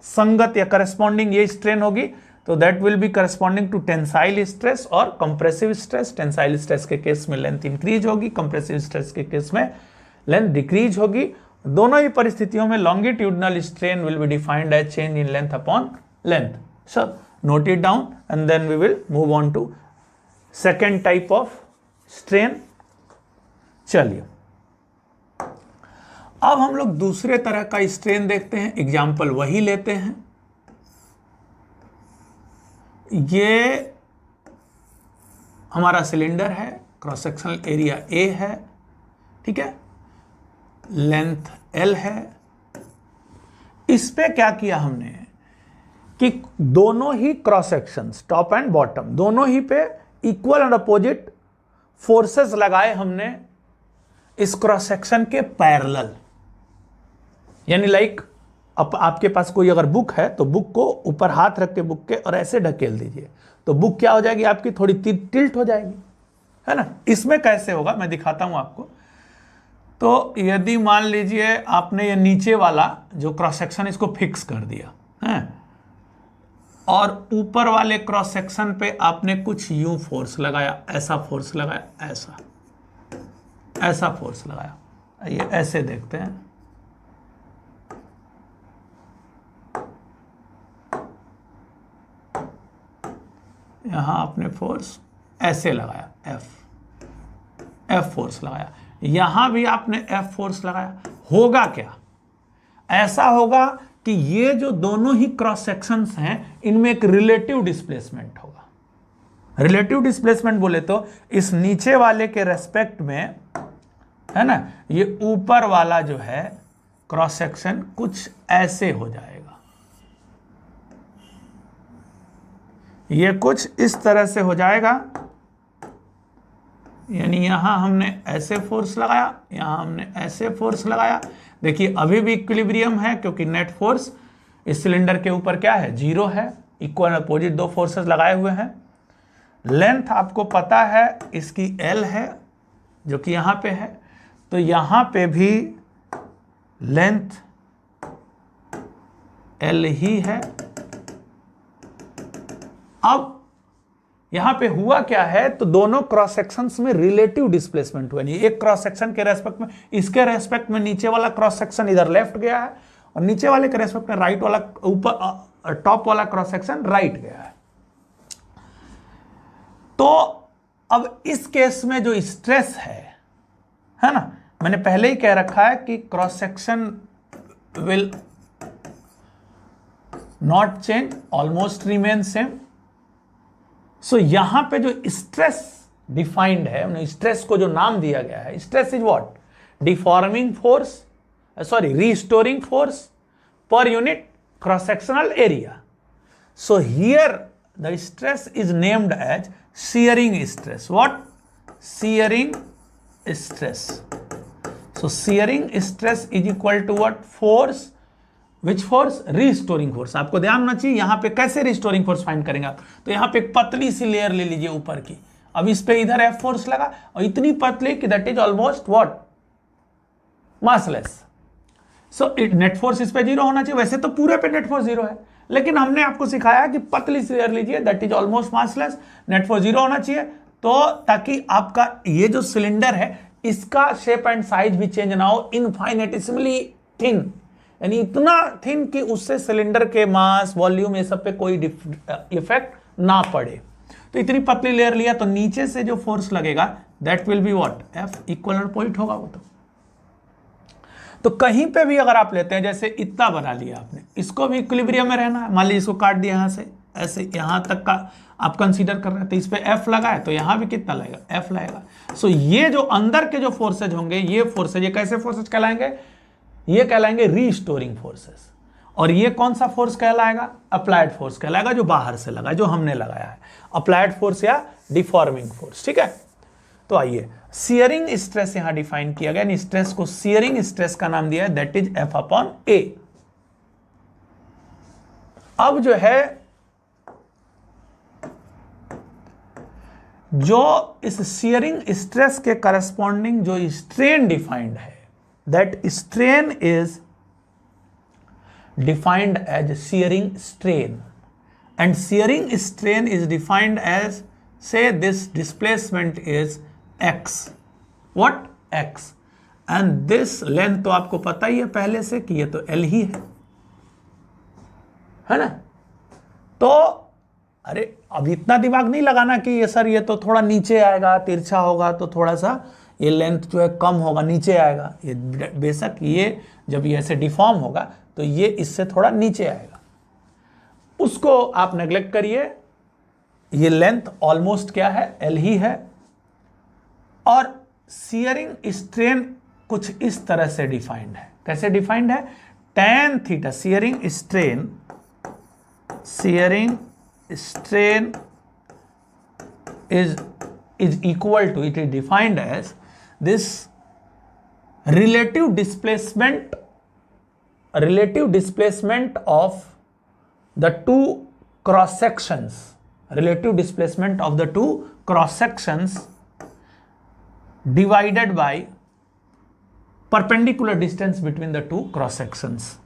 संगत या करस्पॉन्डिंग ये स्ट्रेन होगी, तो that will be corresponding to tensile stress और कंप्रेसिव स्ट्रेस। टेंसाइल स्ट्रेस के केस में लेंथ इंक्रीज होगी, कंप्रेसिव स्ट्रेस के केस में लेंथ डिक्रीज होगी। दोनों ही परिस्थितियों में longitudinal strain will be defined as change in length upon length. So note it down and then we will move on to second type of strain. चलिए अब हम लोग दूसरे तरह का स्ट्रेन देखते हैं, एग्जाम्पल वही लेते हैं। ये हमारा सिलेंडर है, क्रॉस सेक्शनल एरिया ए है, ठीक है, लेंथ एल है। इस पे क्या किया हमने कि दोनों ही cross sections top and bottom दोनों ही पे इक्वल एंड अपोजिट फोर्सेस लगाए हमने इस क्रॉस सेक्शन के पैरेलल। यानी लाइक आपके पास कोई अगर बुक है तो बुक को ऊपर हाथ रख के बुक के और ऐसे ढकेल दीजिए, तो बुक क्या हो जाएगी आपकी, थोड़ी टिल्ट हो जाएगी, है ना। इसमें कैसे होगा मैं दिखाता हूं आपको। तो यदि मान लीजिए आपने ये नीचे वाला जो क्रॉस सेक्शन इसको फिक्स कर दिया है और ऊपर वाले क्रॉस सेक्शन पे आपने कुछ यूं फोर्स लगाया, ऐसा फोर्स लगाया, ऐसा फोर्स लगाया। ये ऐसे देखते हैं, यहां आपने फोर्स ऐसे लगाया, एफ फोर्स लगाया, यहां भी आपने एफ फोर्स लगाया। होगा क्या, ऐसा होगा कि ये जो दोनों ही क्रॉस सेक्शंस हैं इनमें एक रिलेटिव डिस्प्लेसमेंट होगा। रिलेटिव डिस्प्लेसमेंट बोले तो इस नीचे वाले के रेस्पेक्ट में, है ना, ये ऊपर वाला जो है क्रॉस सेक्शन कुछ ऐसे हो जाएगा, ये कुछ इस तरह से हो जाएगा। यानी यहां हमने ऐसे फोर्स लगाया, यहां हमने ऐसे फोर्स लगाया। देखिए अभी भी इक्विलिब्रियम है क्योंकि नेट फोर्स इस सिलेंडर के ऊपर क्या है, 0 है। इक्वल अपोजिट दो फोर्सेस लगाए हुए हैं। लेंथ आपको पता है इसकी L है जो कि यहां पे है, तो यहां पे भी लेंथ L ही है। अब यहां पे हुआ क्या है, तो दोनों क्रॉस सेक्शंस में रिलेटिव डिस्प्लेसमेंट हुआ। नहीं, एक क्रॉस सेक्शन के रेस्पेक्ट में, इसके रेस्पेक्ट में नीचे वाला क्रॉस सेक्शन इधर लेफ्ट गया है और नीचे वाले के रेस्पेक्ट में राइट वाला, ऊपर टॉप वाला क्रॉस सेक्शन राइट गया है। तो अब इस केस में जो स्ट्रेस है ना, मैंने पहले ही कह रखा है कि cross section will not change, almost remain same. So यहां पे जो स्ट्रेस डिफाइंड है, स्ट्रेस को जो नाम दिया गया है, stress is what, deforming force, sorry restoring force per unit cross sectional area. So here the stress is named as shearing stress. What? Shearing stress. So shearing stress is equal to what? Force. Which force? Restoring force. आपको ध्यान होना चाहिए यहाँ पे कैसे restoring force find करेंगे आप। तो यहाँ पे एक पतली सी लेयर ले लीजिए ऊपर की। अब इस पे इधर F फोर्स लगा और इतनी पतली कि that is almost what? massless. So net force इस पे 0 होना चाहिए। वैसे तो पूरे पे नेट फोर्स 0 है, लेकिन हमने आपको सिखाया कि पतली सी लेयर लीजिए, that is almost massless, net force 0 होना चाहिए, तो ताकि आपका ये जो सिलेंडर है इसका शेप एंड साइज भी चेंज ना हो, इनफाइनेटिसिमली थिन, यानी इतना थिन कि उससे सिलेंडर के मास, वॉल्यूम, ये सब पे कोई इफेक्ट ना पड़े। तो इतनी पतली लेयर लिया तो नीचे से जो फोर्स लगेगा that will be what, F equivalent point होगा वो। तो कहीं पे भी अगर आप लेते हैं, जैसे इतना बना लिया आपने, इसको भी इक्विलिब्रियम में रहना है। मान लीजिए इसको काट दिया यहां से, ऐसे यहां तक का आप कंसीडर कर रहे हैं, तो इस पे F लगा है तो यहां भी कितना लगेगा, F लगेगा। सो ये जो अंदर के जो फोर्सेज होंगे, ये फोर्सेज, ये कैसे फोर्सेज कहलाएंगे, ये कहलाएंगे रीस्टोरिंग फोर्सेस। और ये कौन सा फोर्स कहलाएगा, अप्लाइड फोर्स कहलाएगा, जो बाहर से लगा, जो हमने लगाया है, अप्लाइड फोर्स या डिफॉर्मिंग फोर्स। ठीक है, तो आइए शियरिंग स्ट्रेस यहां डिफाइन किया गया, स्ट्रेस को शियरिंग स्ट्रेस का नाम दिया है, that is F upon A। अब जो है, जो इस शियरिंग स्ट्रेस के करस्पॉन्डिंग जो स्ट्रेन डिफाइंड है, that strain is defined as shearing strain, and shearing strain is defined as, say this displacement is x, what, x, and this length तो आपको पता ही है पहले से कि ये तो L ही है ना। तो अरे अब इतना दिमाग नहीं लगाना कि ये सर ये तो थोड़ा नीचे आएगा, तिरछा होगा तो थोड़ा सा ये लेंथ जो है कम होगा, नीचे आएगा। ये बेशक ये जब ये ऐसे डिफॉर्म होगा तो ये इससे थोड़ा नीचे आएगा, उसको आप नेग्लेक्ट करिए। ये लेंथ ऑलमोस्ट क्या है, L ही है। और शियरिंग स्ट्रेन कुछ इस तरह से डिफाइंड है, कैसे डिफाइंड है, tan theta, shearing strain is equal to, it is defined as this relative displacement of the two cross sections, relative displacement of the two cross sections divided by perpendicular distance between the two cross sections,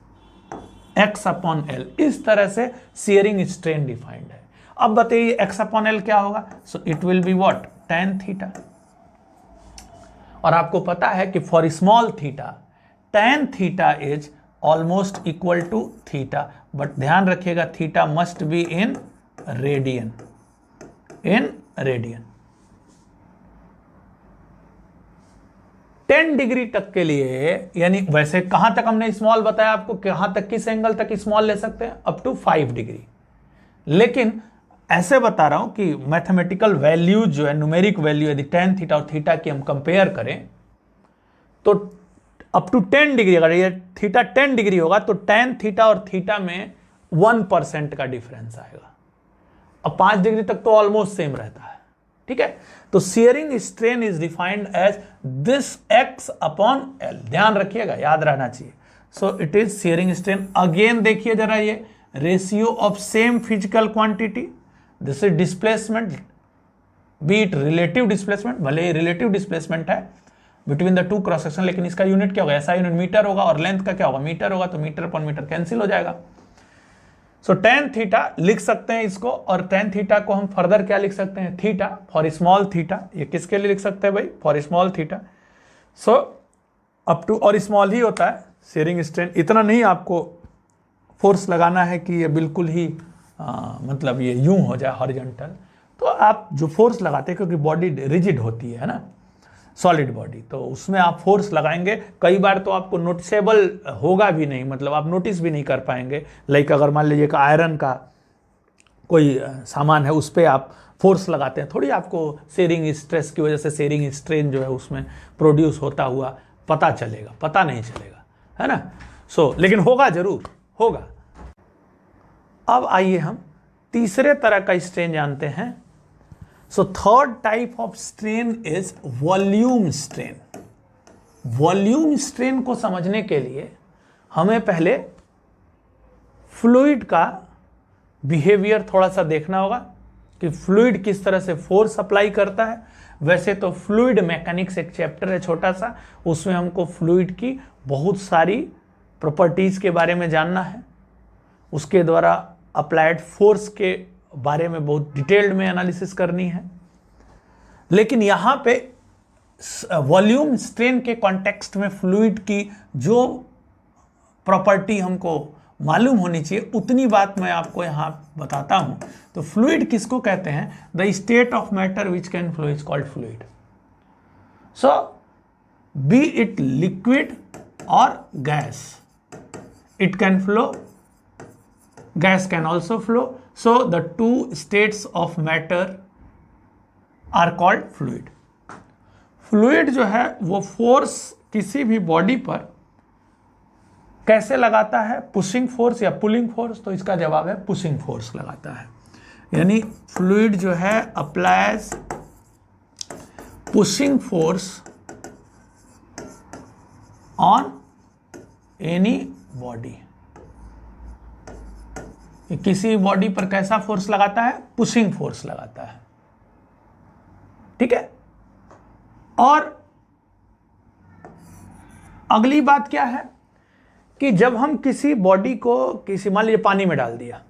x upon L। इस तरह से shearing strain defined है। अब बताइए x upon L क्या होगा, so it will be what, tan theta. और आपको पता है कि for small theta tan theta is almost equal to theta, but ध्यान रखिएगा theta must be in radian, in radian. 10 degree तक के लिए, यानी वैसे कहां तक हमने स्मॉल बताया आपको, कहां तक, किस एंगल तक स्मॉल ले सकते हैं, अप टू 5 डिग्री। लेकिन ऐसे बता रहा हूं कि मैथमेटिकल वैल्यू जो है, न्यूमेरिक वैल्यू, यदि tan थीटा और थीटा की हम कंपेयर करें तो अप टू 10 डिग्री, अगर ये थीटा 10 डिग्री होगा तो tan थीटा और थीटा में 1% का डिफरेंस आएगा। अब 5 डिग्री तक तो ऑलमोस्ट सेम रहता है। ठीक है, तो shearing strain is defined as this x upon L, ध्यान रखिएगा, याद रहना चाहिए। So it is shearing strain. Again देखिए जरा, ये ratio of same physical quantity, this is displacement, be it relative displacement, भले ही रिलेटिव डिस्प्लेसमेंट है, between the two cross section, लेकिन इसका यूनिट क्या होगा, ऐसा यूनिट मीटर होगा और लेंथ का क्या होगा, मीटर होगा, तो मीटर अपॉन मीटर कैंसिल हो जाएगा। सो tan थीटा लिख सकते हैं इसको, और tan थीटा को हम फर्दर क्या लिख सकते हैं, थीटा फॉर स्मॉल थीटा। ये किसके लिए लिख सकते हैं भाई, for small theta. So up to, और स्मॉल ही होता है शेयरिंग स्ट्रेन, इतना नहीं आपको फोर्स लगाना है कि ये बिल्कुल ही मतलब ये यूं हो जाए हॉरिजॉन्टल। तो आप जो फोर्स लगाते हैं, क्योंकि बॉडी रिजिड होती है ना, सॉलिड बॉडी, तो उसमें आप फोर्स लगाएंगे, कई बार तो आपको नोटिसेबल होगा भी नहीं, मतलब आप नोटिस भी नहीं कर पाएंगे। लाइक अगर मान लीजिए कि आयरन का कोई सामान है, उस पर आप फोर्स लगाते हैं, थोड़ी आपको शेयरिंग स्ट्रेस की वजह से शेयरिंग स्ट्रेन जो है उसमें प्रोड्यूस होता हुआ पता चलेगा, पता नहीं चलेगा, है ना। सो लेकिन होगा, जरूर होगा। अब आइए हम तीसरे तरह का स्ट्रेन जानते हैं। So third type of strain is volume strain. Volume strain को समझने के लिए हमें पहले फ्लूइड का बिहेवियर थोड़ा सा देखना होगा कि फ्लूइड किस तरह से फोर्स अप्लाई करता है। वैसे तो फ्लूइड मैकेनिक्स एक चैप्टर है छोटा सा, उसमें हमको फ्लूइड की बहुत सारी प्रॉपर्टीज के बारे में जानना है, उसके द्वारा अप्लाइड फोर्स के बारे में बहुत डिटेल्ड में एनालिसिस करनी है। लेकिन यहां पे वॉल्यूम स्ट्रेन के कॉन्टेक्स्ट में फ्लूइड की जो प्रॉपर्टी हमको मालूम होनी चाहिए, उतनी बात मैं आपको यहां बताता हूं। तो फ्लूइड किसको कहते हैं, the state of matter which can flow is called fluid. So be it liquid और gas, it can flow, gas can also flow. So the two states of matter are called fluid. Fluid जो है वो force किसी भी body पर कैसे लगाता है, पुशिंग फोर्स या पुलिंग फोर्स, तो इसका जवाब है पुशिंग फोर्स लगाता है। यानी फ्लूइड जो है applies pushing force on any body. किसी बॉडी पर कैसा फोर्स लगाता है, पुशिंग फोर्स लगाता है, ठीक है। और अगली बात क्या है कि जब हम किसी बॉडी को किसी, मान लीजिए पानी में डाल दिया,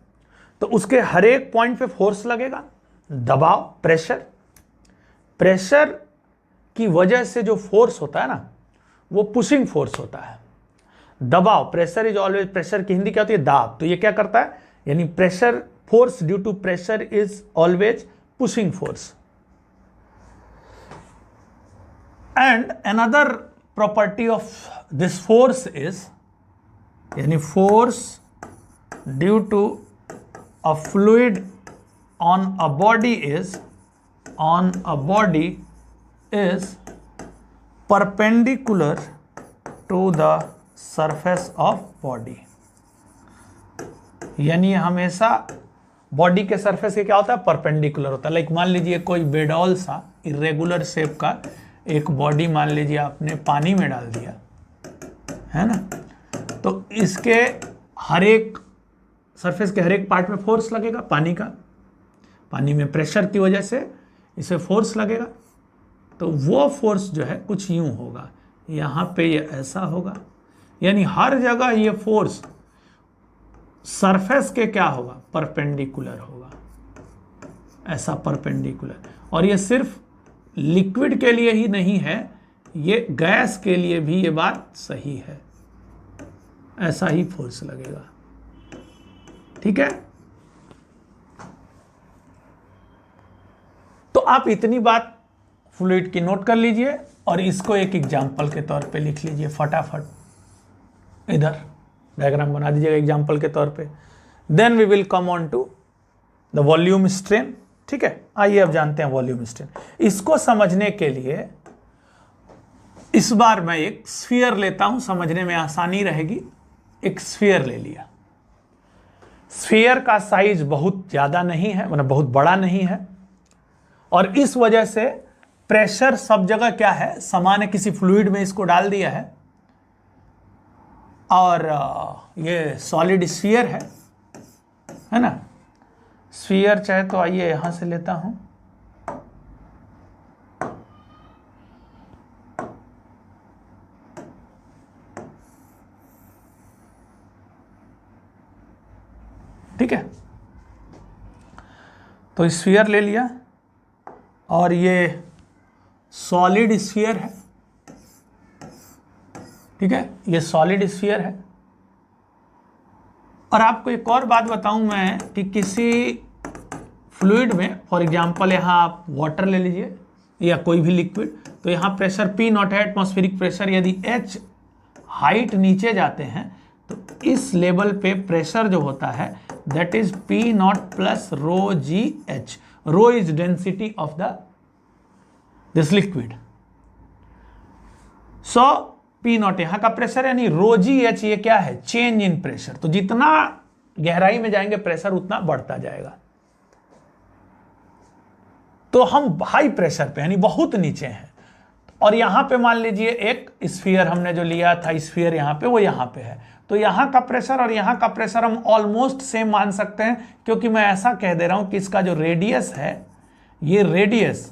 तो उसके हर एक पॉइंट पे फोर्स लगेगा, दबाव, प्रेशर। प्रेशर की वजह से जो फोर्स होता है ना, वो पुशिंग फोर्स होता है। दबाव, प्रेशर इज ऑलवेज, प्रेशर की हिंदी क्या होती है, दाब। तो ये क्या करता है, यानी pressure, force due to pressure is always pushing force. And another property of this force is, यानी force due to a fluid on a body is, on a body is perpendicular to the surface of body. यानी हमेशा body के surface के क्या होता है, perpendicular होता है। लाइक मान लीजिए कोई बेडॉल सा इरेगुलर शेप का एक बॉडी मान लीजिए आपने पानी में डाल दिया, है ना, तो इसके हर एक सरफेस के हर एक पार्ट में फोर्स लगेगा पानी का, पानी में प्रेशर की वजह से इसे फोर्स लगेगा। तो वो फोर्स जो है कुछ यूं होगा, यहाँ पे ये ऐसा होगा, यानी हर जगह ये फोर्स सरफेस के क्या होगा, परपेंडिकुलर होगा, ऐसा परपेंडिकुलर। और ये सिर्फ लिक्विड के लिए ही नहीं है, ये गैस के लिए भी ये बात सही है, ऐसा ही फोर्स लगेगा, ठीक है। तो आप इतनी बात फ्लूइड की नोट कर लीजिए और इसको एक एग्जाम्पल के तौर पे लिख लीजिए फटाफट, इधर डायग्राम बना दीजिएगा एग्जाम्पल के तौर पे। Then we will come on to the volume strain, ठीक है। आइए अब जानते हैं वॉल्यूम स्ट्रेन। इसको समझने के लिए इस बार मैं एक स्फीयर लेता हूं, समझने में आसानी रहेगी। एक स्फीयर ले लिया, स्फीयर का साइज बहुत ज्यादा नहीं है, मतलब बहुत बड़ा नहीं है, और इस वजह से प्रेशर सब जगह क्या है, समान है। किसी फ्लूइड में इसको डाल दिया है और ये सॉलिड स्फीयर है ना। स्फीयर चाहे तो आइए यहां से लेता हूं, तो स्फीयर ले लिया और ये सॉलिड स्फीयर है, ठीक है, ये सॉलिड स्फीयर है। और आपको एक और बात बताऊं मैं कि किसी फ्लूइड में, फॉर एग्जांपल यहाँ आप वाटर ले लीजिए या कोई भी लिक्विड, तो यहाँ प्रेशर P नॉट है एटमॉस्फेरिक प्रेशर। यदि H हाइट नीचे जाते हैं तो इस लेवल पे प्रेशर जो होता है that is P nought plus rho g h. Rho is density of the this liquid, so P nought यहाँ का प्रेशर यानी रो जी एच ये क्या है, चेंज इन प्रेशर। तो जितना गहराई में जाएंगे प्रेशर उतना बढ़ता जाएगा। तो हम हाई प्रेशर पे यानी बहुत नीचे हैं, और यहां पे मान लीजिए एक स्फीयर हमने जो लिया था, स्फीयर यहां पे, वो यहां पे है, तो यहां का प्रेशर और यहां का प्रेशर हम ऑलमोस्ट सेम मान सकते हैं, क्योंकि मैं ऐसा कह दे रहा हूं कि इसका जो रेडियस है, ये radius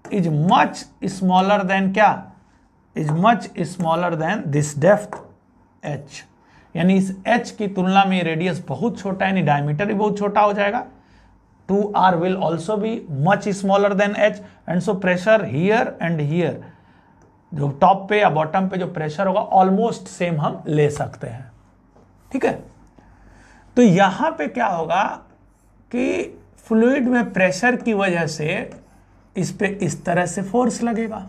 is much smaller than क्या, is much smaller than this depth h, यानी इस h की तुलना में रेडियस बहुत छोटा है, यानी डायमीटर भी बहुत छोटा हो जाएगा। 2r will also be much smaller than h, and so pressure here and here, जो टॉप पे या बॉटम पे जो प्रेशर होगा ऑलमोस्ट सेम हम ले सकते हैं, ठीक है। तो यहां पे क्या होगा कि फ्लूइड में प्रेशर की वजह से इस पे इस तरह से फोर्स लगेगा,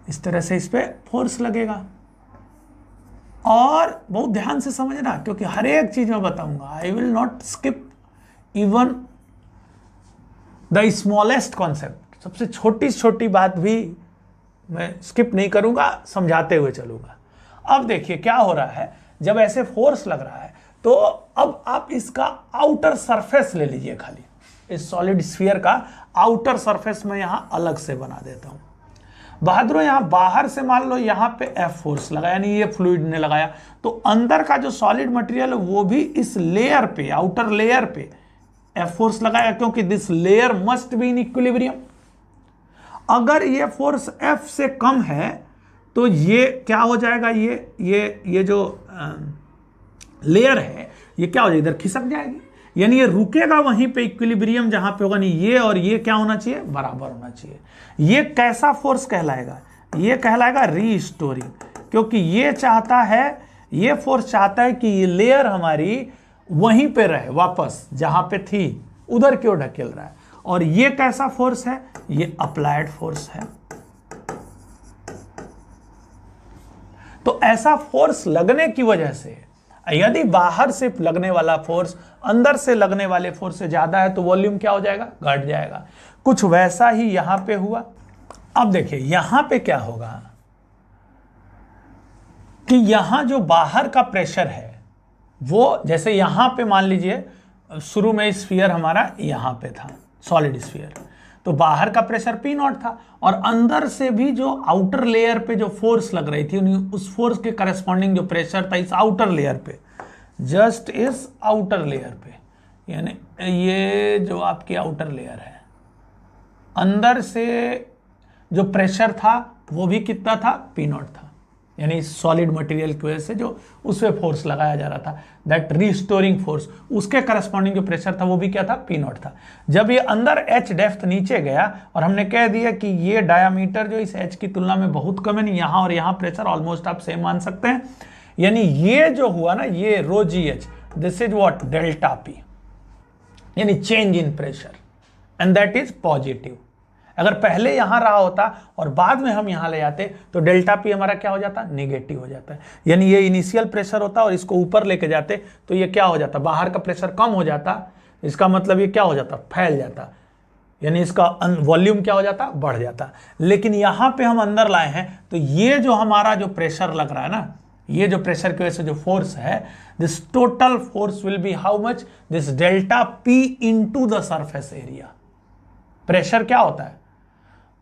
इस तरह से इस पे फोर्स लगेगा। और बहुत ध्यान से समझना, क्योंकि हर एक चीज मैं बताऊंगा, I will not skip even the smallest concept, सबसे छोटी छोटी बात भी मैं स्किप नहीं करूंगा, समझाते हुए चलूंगा। अब देखिए क्या हो रहा है, जब ऐसे फोर्स लग रहा है तो अब आप इसका आउटर सरफेस ले लीजिए, खाली इस सॉलिड स्फीयर का आउटर सरफेस में यहां अलग से बना देता हूं। बहादुरों यहां बाहर से मान लो यहां पे F फोर्स लगाया, यानी ये फ्लूइड ने लगाया, तो अंदर का जो सॉलिड मटेरियल है वो भी इस लेयर पे, आउटर लेयर पे F फोर्स लगाया, क्योंकि this layer must be in equilibrium. अगर ये फोर्स F से कम है तो ये क्या हो जाएगा, ये जो लेयर है ये क्या हो जाएगी, इधर खिसक जाएगी, यानी ये रुकेगा वहीं पे इक्विलिब्रियम जहां पे होगा, नहीं ये और ये क्या होना चाहिए, बराबर होना चाहिए। ये कैसा फोर्स कहलाएगा, ये कहलाएगा रीस्टोरिंग, क्योंकि ये चाहता है, ये फोर्स चाहता है कि ये लेयर हमारी वहीं पे रहे, वापस जहां पे थी उधर क्यों ढकेल रहा है। और ये कैसा फोर्स है, ये अप्लाइड फोर्स है। तो ऐसा फोर्स लगने की वजह से, यदि बाहर से लगने वाला फोर्स अंदर से लगने वाले फोर्स से ज्यादा है तो वॉल्यूम क्या हो जाएगा, घट जाएगा। कुछ वैसा ही यहां पे हुआ। अब देखिए यहां पे क्या होगा कि यहां जो बाहर का प्रेशर है वो, जैसे यहां पे मान लीजिए शुरू में स्फीयर हमारा यहां पे था, सॉलिड स्फीयर, तो बाहर का प्रेशर P नॉट था, और अंदर से भी जो आउटर लेयर पे जो फोर्स लग रही थी उस फोर्स के करस्पॉन्डिंग जो प्रेशर था इस आउटर लेयर पे, जस्ट इस आउटर लेयर पे, यानी ये जो आपकी आउटर लेयर है, अंदर से जो प्रेशर था वो भी कितना था, P नॉट था, यानी सॉलिड मटेरियल की वजह से जो उस पे फोर्स लगाया जा रहा था, दैट रिस्टोरिंग फोर्स, उसके करस्पॉन्डिंग जो प्रेशर था वो भी क्या था, P नॉट था। जब ये अंदर H डेप्थ नीचे गया और हमने कह दिया कि ये डायामीटर जो इस H की तुलना में बहुत कम है, नहीं यहां और यहां प्रेशर ऑलमोस्ट आप सेम मान सकते हैं, यानी ये जो हुआ ना, ये rho g h, this is what, delta P, यानी change in pressure, and that is positive. अगर पहले यहां रहा होता और बाद में हम यहां ले जाते तो डेल्टा P हमारा क्या हो जाता, नेगेटिव हो जाता है। यानी ये इनिशियल प्रेशर होता और इसको ऊपर लेके जाते तो ये क्या हो जाता, बाहर का प्रेशर कम हो जाता, इसका मतलब ये क्या हो जाता, फैल जाता, यानी इसका वॉल्यूम क्या हो जाता, बढ़ जाता। लेकिन यहां पे हम अंदर लाए हैं तो ये जो हमारा जो प्रेशर लग रहा है ना, ये जो प्रेशर की वजह से जो फोर्स है, this total force will be how much, this delta P into the surface area. Pressure क्या होता है,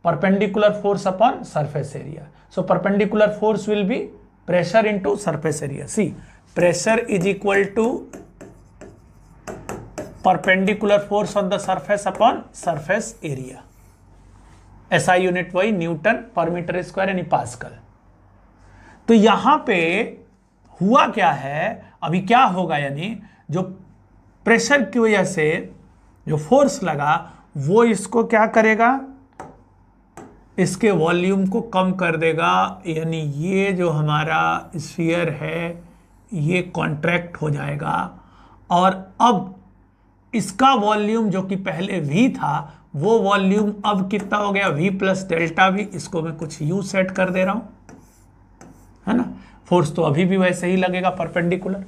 perpendicular force upon surface area. So perpendicular force will be pressure into surface area. See, pressure is equal to perpendicular force on the surface upon surface area. SI unit वही Newton पर metre square यानी pascal. तो यहां पे हुआ क्या है, अभी क्या होगा, यानी जो प्रेशर की वजह से जो फोर्स लगा वो इसको क्या करेगा, इसके वॉल्यूम को कम कर देगा, यानी ये जो हमारा स्फीयर है ये कॉन्ट्रैक्ट हो जाएगा, और अब इसका वॉल्यूम जो कि पहले v था वो वॉल्यूम अब कितना हो गया, v प्लस डेल्टा v, इसको मैं कुछ u सेट कर दे रहा हूं, है ना। फोर्स तो अभी भी वैसे ही लगेगा परपेंडिकुलर।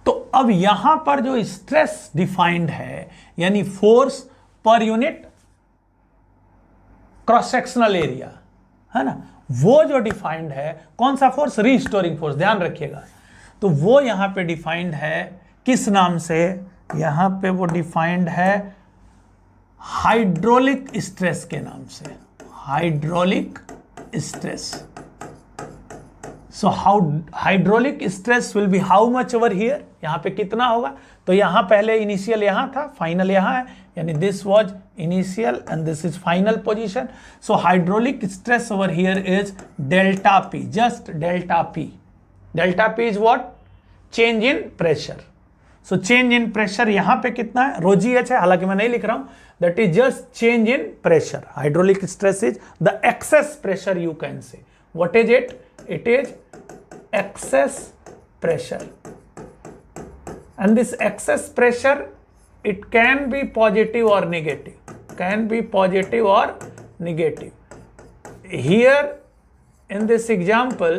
तो अब यहां पर जो स्ट्रेस डिफाइंड है, यानी force per unit cross sectional area, है ना, वो जो डिफाइंड है, कौन सा फोर्स, रीस्टोरिंग फोर्स, ध्यान रखिएगा। तो वो यहां पे डिफाइंड है किस नाम से, यहां पे वो डिफाइंड है हाइड्रोलिक स्ट्रेस के नाम से, hydraulic stress. So how hydraulic stress will be how much over here, यहां पे कितना होगा, तो यहां पहले इनिशियल यहां था, फाइनल यहां है, यानी this was initial and this is final position. So hydraulic stress over here is delta P, just delta P. Delta P is what, change in pressure. So change in pressure यहां पे कितना है, रो g H है, हालांकि मैं नहीं लिख रहा हूं, that is just change in pressure. Hydraulic stress is the excess pressure, you can से, what is it, it is excess pressure, and this excess pressure, it can be positive or negative, can be positive or negative. Here in this example,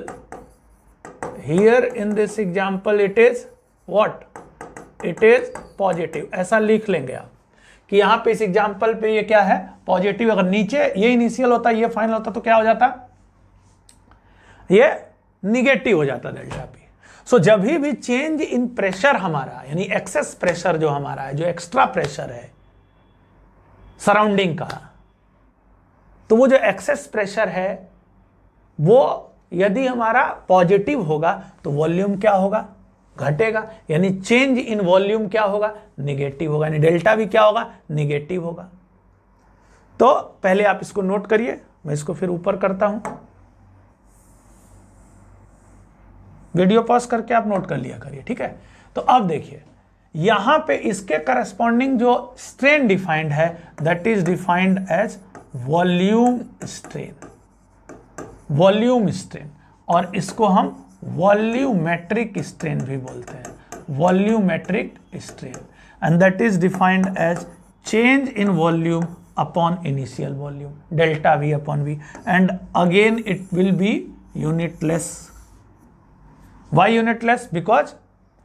it is what, it is positive, ऐसा लिख लेंगे आप कि यहां पे इस example पे ये क्या है, पॉजिटिव। अगर नीचे ये इनिशियल होता, ये फाइनल होता, तो क्या हो जाता, ये निगेटिव हो जाता डेल्टा पी। सो जब भी चेंज इन प्रेशर हमारा, यानी एक्सेस प्रेशर जो हमारा है, जो एक्स्ट्रा प्रेशर है सराउंडिंग का, तो वो जो एक्सेस प्रेशर है वो यदि हमारा पॉजिटिव होगा तो वॉल्यूम क्या होगा, घटेगा, यानी चेंज इन वॉल्यूम क्या होगा, निगेटिव होगा, यानी डेल्टा भी क्या होगा, निगेटिव होगा। तो पहले आप इसको नोट करिए, मैं इसको फिर ऊपर करता हूं, वीडियो पॉज करके आप नोट कर लिया करिए, ठीक है। तो अब देखिए यहां पे इसके करस्पॉन्डिंग जो स्ट्रेन डिफाइंड है, that is defined as volume strain, volume strain, और इसको हम वॉल्यूमेट्रिक स्ट्रेन भी बोलते हैं, volumetric strain, and that is defined as change in volume upon initial volume, delta V upon V, and again it will be unitless. Why unitless, because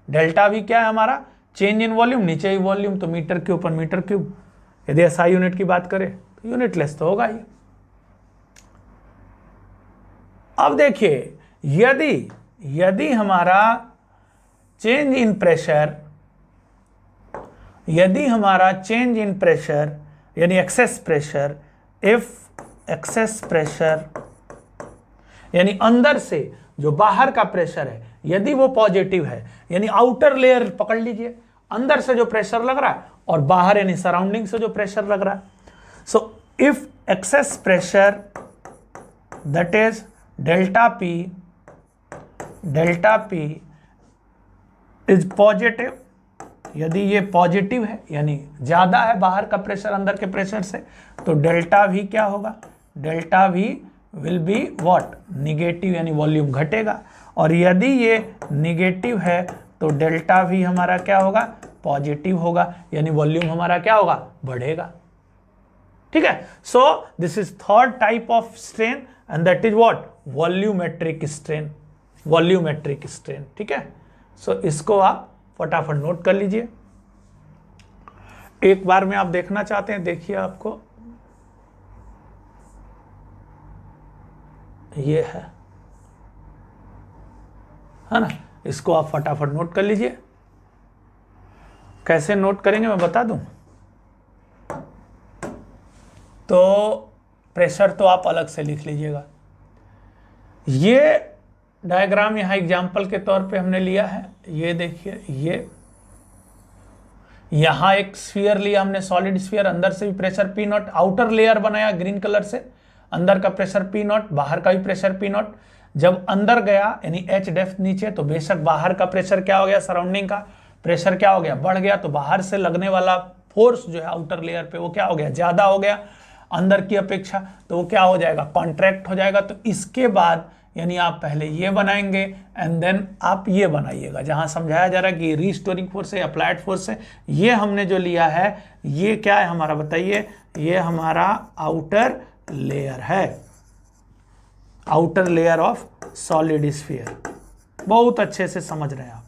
delta V क्या है हमारा, change in volume, नीचे ही volume, तो metre cube per metre cube, यदि SI unit की बात करें तो यूनिटलेस तो होगा ही। अब देखिए यदि हमारा चेंज इन प्रेशर, यदि हमारा चेंज इन प्रेशर यानी excess pressure, if excess pressure यानी अंदर से जो बाहर का प्रेशर है यदि वो पॉजिटिव है, यानी आउटर लेयर पकड़ लीजिए, अंदर से जो प्रेशर लग रहा है और बाहर यानी सराउंडिंग से जो प्रेशर लग रहा है। So if excess pressure that is delta P is positive, यदि ये पॉजिटिव है यानी ज्यादा है बाहर का प्रेशर अंदर के प्रेशर से, तो डेल्टा वी क्या होगा, delta we will be what, negative, यानी वॉल्यूम घटेगा। और यदि ये निगेटिव है तो डेल्टा वी हमारा क्या होगा, पॉजिटिव होगा, यानी वॉल्यूम हमारा क्या होगा, बढ़ेगा, ठीक है। So this is third type of strain and that is what, volumetric strain, volumetric strain, ठीक है। सो इसको आप फटाफट नोट कर लीजिए। एक बार में आप देखना चाहते हैं, देखिए आपको ये है ना, इसको आप फटाफट नोट कर लीजिए। कैसे नोट करेंगे मैं बता दूं। तो प्रेशर तो आप अलग से लिख लीजिएगा। ये डायग्राम यहां एग्जाम्पल के तौर पे हमने लिया है, ये देखिए, ये यहां एक स्फीयर लिया हमने, सॉलिड स्फीयर, अंदर से भी pressure P not, outer layer बनाया ग्रीन कलर से, अंदर का प्रेशर पी नॉट, बाहर का भी प्रेशर पी नॉट। जब अंदर गया यानी एच डेप्थ नीचे, तो बेशक बाहर का प्रेशर क्या हो गया, सराउंडिंग का प्रेशर क्या हो गया, बढ़ गया, तो बाहर से लगने वाला फोर्स जो है आउटर लेयर पे वो क्या हो गया, ज्यादा हो गया अंदर की अपेक्षा, तो वो क्या हो जाएगा, कॉन्ट्रैक्ट हो जाएगा। तो इसके बाद यानी आप पहले ये बनाएंगे एंड देन आप ये बनाइएगा, जहां समझाया जा रहा है कि रीस्टोरिंग फोर्स है, अप्लाइड फोर्स है। ये हमने जो लिया है ये क्या है हमारा, बताइए, ये हमारा आउटर लेयर है, outer layer of solid sphere. बहुत अच्छे से समझ रहे हैं आप,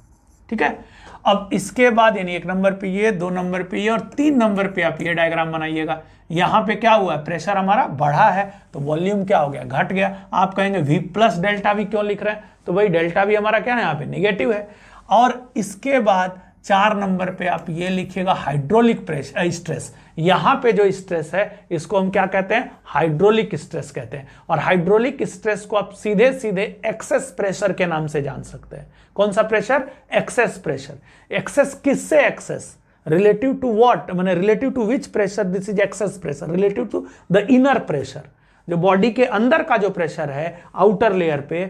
ठीक है। अब इसके बाद यानी 1 नंबर पे ये, 2 नंबर पे ये और 3 नंबर पे आप ये डायग्राम बनाइएगा। यहां पे क्या हुआ है, प्रेशर हमारा बढ़ा है तो वॉल्यूम क्या हो गया, घट गया। आप कहेंगे V प्लस डेल्टा वी क्यों लिख रहे हैं, तो भाई डेल्टा वी हमारा क्या है, यहाँ पे निगेटिव है। और इसके बाद 4 नंबर पे आप ये लिखिएगा हाइड्रोलिक प्रेशर स्ट्रेस। यहां पे जो स्ट्रेस है इसको हम क्या कहते हैं, हाइड्रोलिक स्ट्रेस कहते हैं। और हाइड्रोलिक स्ट्रेस को आप सीधे सीधे एक्सेस प्रेशर के नाम से जान सकते हैं। कौन सा प्रेशर, एक्सेस प्रेशर। एक्सेस किससे एक्सेस, रिलेटिव टू व्हाट, माने relative to which pressure this is excess pressure, relative to the inner pressure. जो बॉडी के अंदर का जो प्रेशर है आउटर लेयर पे,